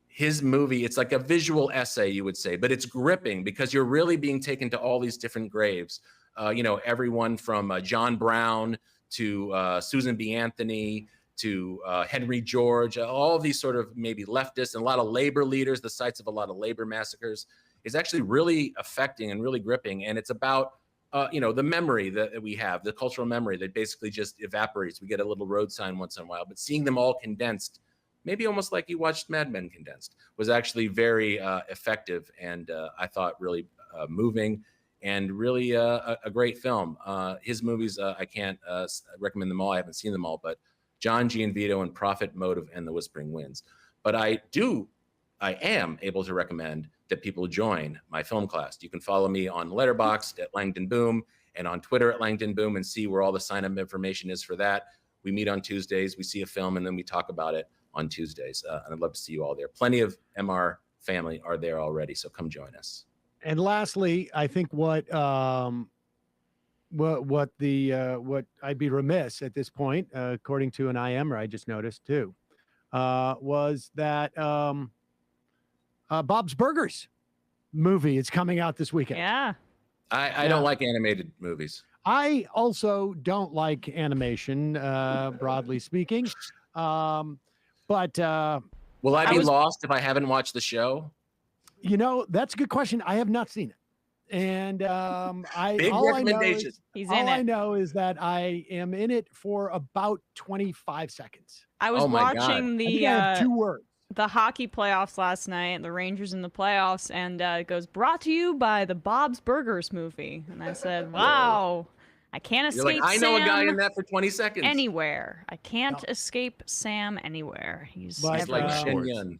his movie, it's like a visual essay, you would say, but it's gripping because you're really being taken to all these different graves. Everyone from John Brown to Susan B. Anthony to Henry George, all these sort of maybe leftists and a lot of labor leaders, the sites of a lot of labor massacres, is actually really affecting and really gripping. And it's about, the memory that we have, the cultural memory that basically just evaporates. We get a little road sign once in a while, but seeing them all condensed, maybe almost like you watched Mad Men condensed, was actually very effective and I thought really moving and really a great film. His movies, I can't recommend them all. I haven't seen them all, but John Gianvito and Prophet Motive and the Whispering Winds. But I am able to recommend that people join my film class. You can follow me on Letterboxd at Langdon Boom and on Twitter at Langdon Boom and see where all the sign-up information is for that. We meet on Tuesdays, we see a film, and then we talk about it on Tuesdays. And I'd love to see you all there. Plenty of MR family are there already, so come join us. And lastly, I think what I'd be remiss at this point, according to an IMer I just noticed too, was that Bob's Burgers movie is coming out this weekend. Yeah. I don't like animated movies. I also don't like animation, broadly speaking. But will I be lost if I haven't watched the show? That's a good question. I have not seen it. And Big recommendation. I know is that I am in it for about 25 seconds. I was watching I have 2 words. The hockey playoffs last night, the Rangers in the playoffs, and it goes, brought to you by the Bob's Burgers movie. And I said, wow, I can't escape I know a guy in that for 20 seconds. Anywhere. I can't escape Sam anywhere. He's like Shen Yun.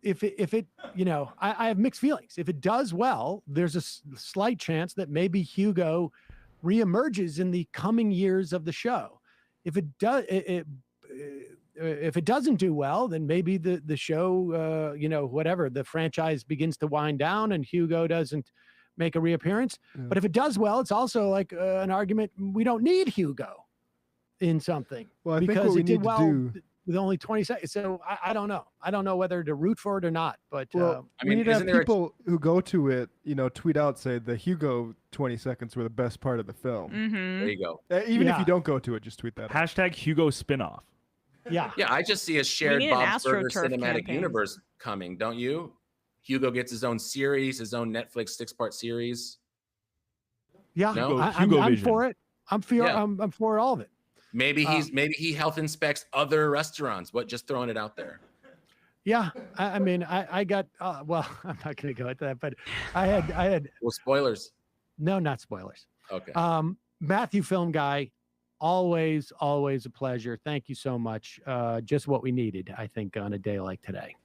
If it, I have mixed feelings. If it does well, there's a slight chance that maybe Hugo reemerges in the coming years of the show. If it does, if it doesn't do well, then maybe the show, whatever, the franchise begins to wind down and Hugo doesn't make a reappearance. Yeah. But if it does well, it's also like an argument. We don't need Hugo in something. Well, I think because what we it did need well to do with only 20 seconds. So I don't know. I don't know whether to root for it or not. But we need to have people who go to it, tweet out, say the Hugo 20 seconds were the best part of the film. Mm-hmm. There you go. Even if you don't go to it, just tweet that. Hashtag Hugo spinoff. Yeah. Yeah, I just see a shared Bob's Burgers cinematic universe coming, don't you? Hugo gets his own series, his own Netflix 6-part series. Yeah, no? I'm for it. I'm for all of it. Maybe he health inspects other restaurants. Just throwing it out there. Yeah, I got. Well, I'm not going to go into that, but I had. Well, spoilers. No, not spoilers. Okay. Matthew, film guy, always a pleasure. Thank you so much. Just what we needed, I think, on a day like today.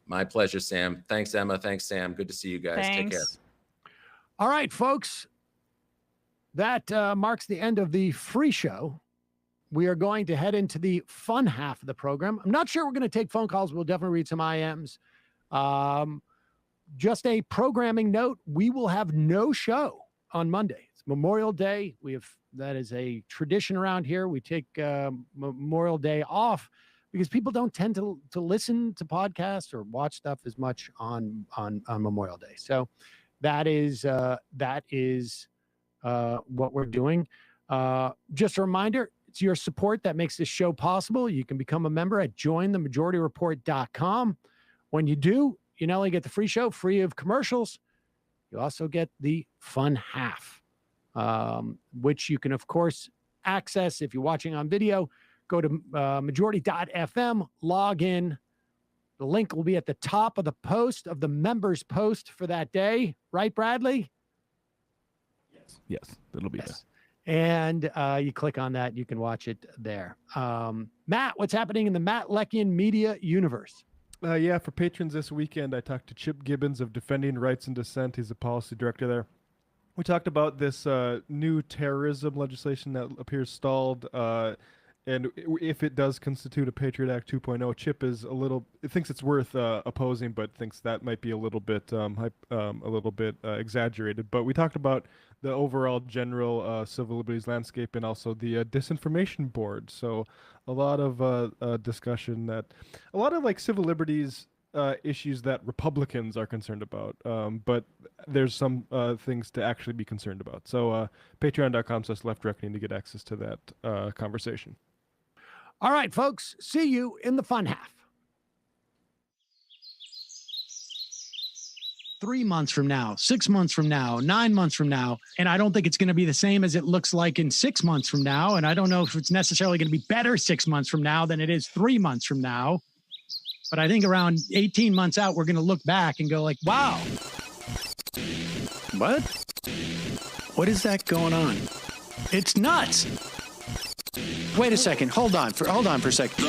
My pleasure, Sam. Thanks, Emma. Thanks, Sam. Good to see you guys. Thanks. Take care. All right, folks. That marks the end of the free show. We are going to head into the fun half of the program. I'm not sure we're going to take phone calls. We'll definitely read some IMs. Just a programming note. We will have no show on Monday. It's Memorial Day. That is a tradition around here. We take Memorial Day off because people don't tend to listen to podcasts or watch stuff as much on Memorial Day. So that is what we're doing. Just a reminder, it's your support that makes this show possible. You can become a member at jointhemajorityreport.com. When you do, you not only get the free show, free of commercials, you also get the fun half, which you can, of course, access if you're watching on video. Go to majority.fm, log in. The link will be at the top of the post, of the members post for that day. Right, Bradley? Yes, it'll be there. And you click on that, you can watch it there. Matt, what's happening in the Matt Leckian media universe? Yeah, for patrons this weekend, I talked to Chip Gibbons of Defending Rights and Dissent. He's a policy director there. We talked about this new terrorism legislation that appears stalled, and if it does constitute a Patriot Act 2.0, Chip thinks it's worth opposing, but thinks that might be a little bit exaggerated. But we talked about the overall general civil liberties landscape and also the disinformation board. So a lot of discussion that a lot of like civil liberties issues that Republicans are concerned about, but there's some things to actually be concerned about. So patreon.com/leftreckoning to get access to that conversation. All right, folks, see you in the fun half. 3 months from now, 6 months from now, 9 months from now. And I don't think it's going to be the same as it looks like in 6 months from now. And I don't know if it's necessarily going to be better 6 months from now than it is 3 months from now. But I think around 18 months out, we're going to look back and go like, wow. What? What is that going on? It's nuts. Wait a second. Hold on for a second.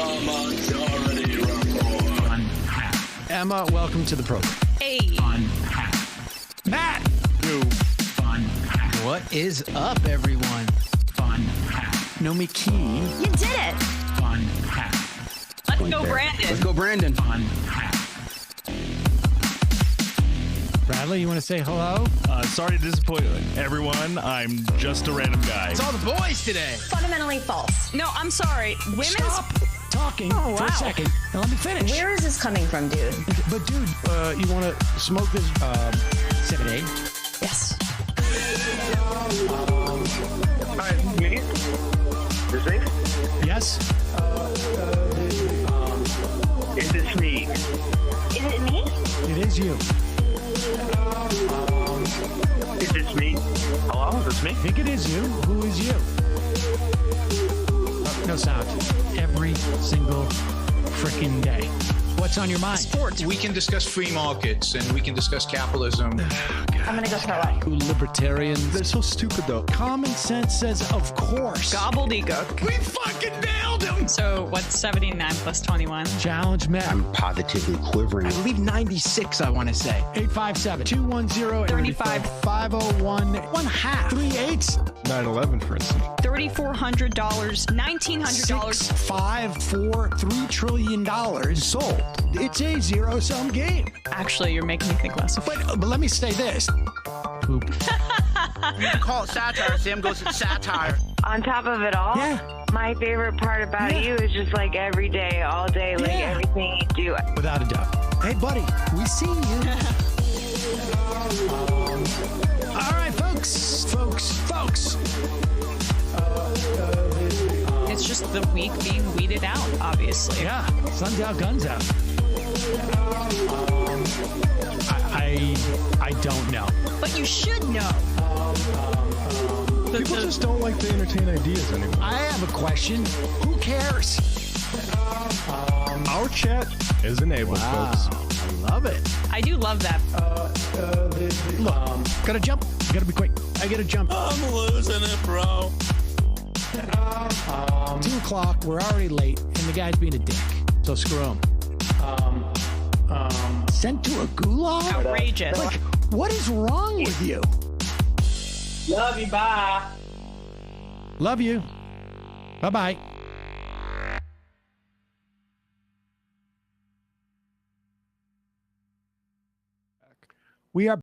Emma, welcome to the program. Hey. Matt. What is up, everyone? Nomi Key. You did it. Let's go, Brandon. Let's go, Brandon. Bradley, you want to say hello? Sorry to disappoint everyone. I'm just a random guy. It's all the boys today. Fundamentally false. No, I'm sorry. Women's. Stop talking for a second. Now let me finish. Where is this coming from, dude? But dude, you want to smoke this 7A? Yes. Hi, me? This me? Yes. Is this me? Is it me? It is you. Is this me? Hello? Is this me? I think it is you. Who is you? No sound. Every single freaking day. What's on your mind? Sports. We can discuss free markets and we can discuss capitalism. I'm gonna go start watching. Libertarians. They're so stupid, though. Common sense says, of course. Gobbledygook. We fucking nailed him. So what's 79 plus 21? Challenge Matt. I'm positively quivering. I believe 96, I want to say. 857-210-501. 1/2. 3/8. 9/11, for instance. $3,400, $1,900. 6, 5, 4, $3 trillion sold. It's a zero-sum game. Actually, you're making me think less of it. But let me say this. Poop. You can call it satire. Sam goes, it's satire. On top of it all, Yeah. my favorite part about you is just like every day, all day, like Yeah. everything you do. Without a doubt. Hey, buddy, we see you. All right, folks. It's just the week being weeded out, obviously. Yeah, sun's out, guns out. I don't know. But you should know. People just don't like to entertain ideas anymore. I have a question. Who cares? Our chat is enabled, folks. I love it. I do love that. Look, gotta jump. Gotta be quick. I gotta jump. I'm losing it, bro. 2 o'clock. We're already late, and the guy's being a dick. So screw him. Sent to a gulag? Outrageous. Like, what is wrong with you? Love you, bye. Love you. Bye-bye. We are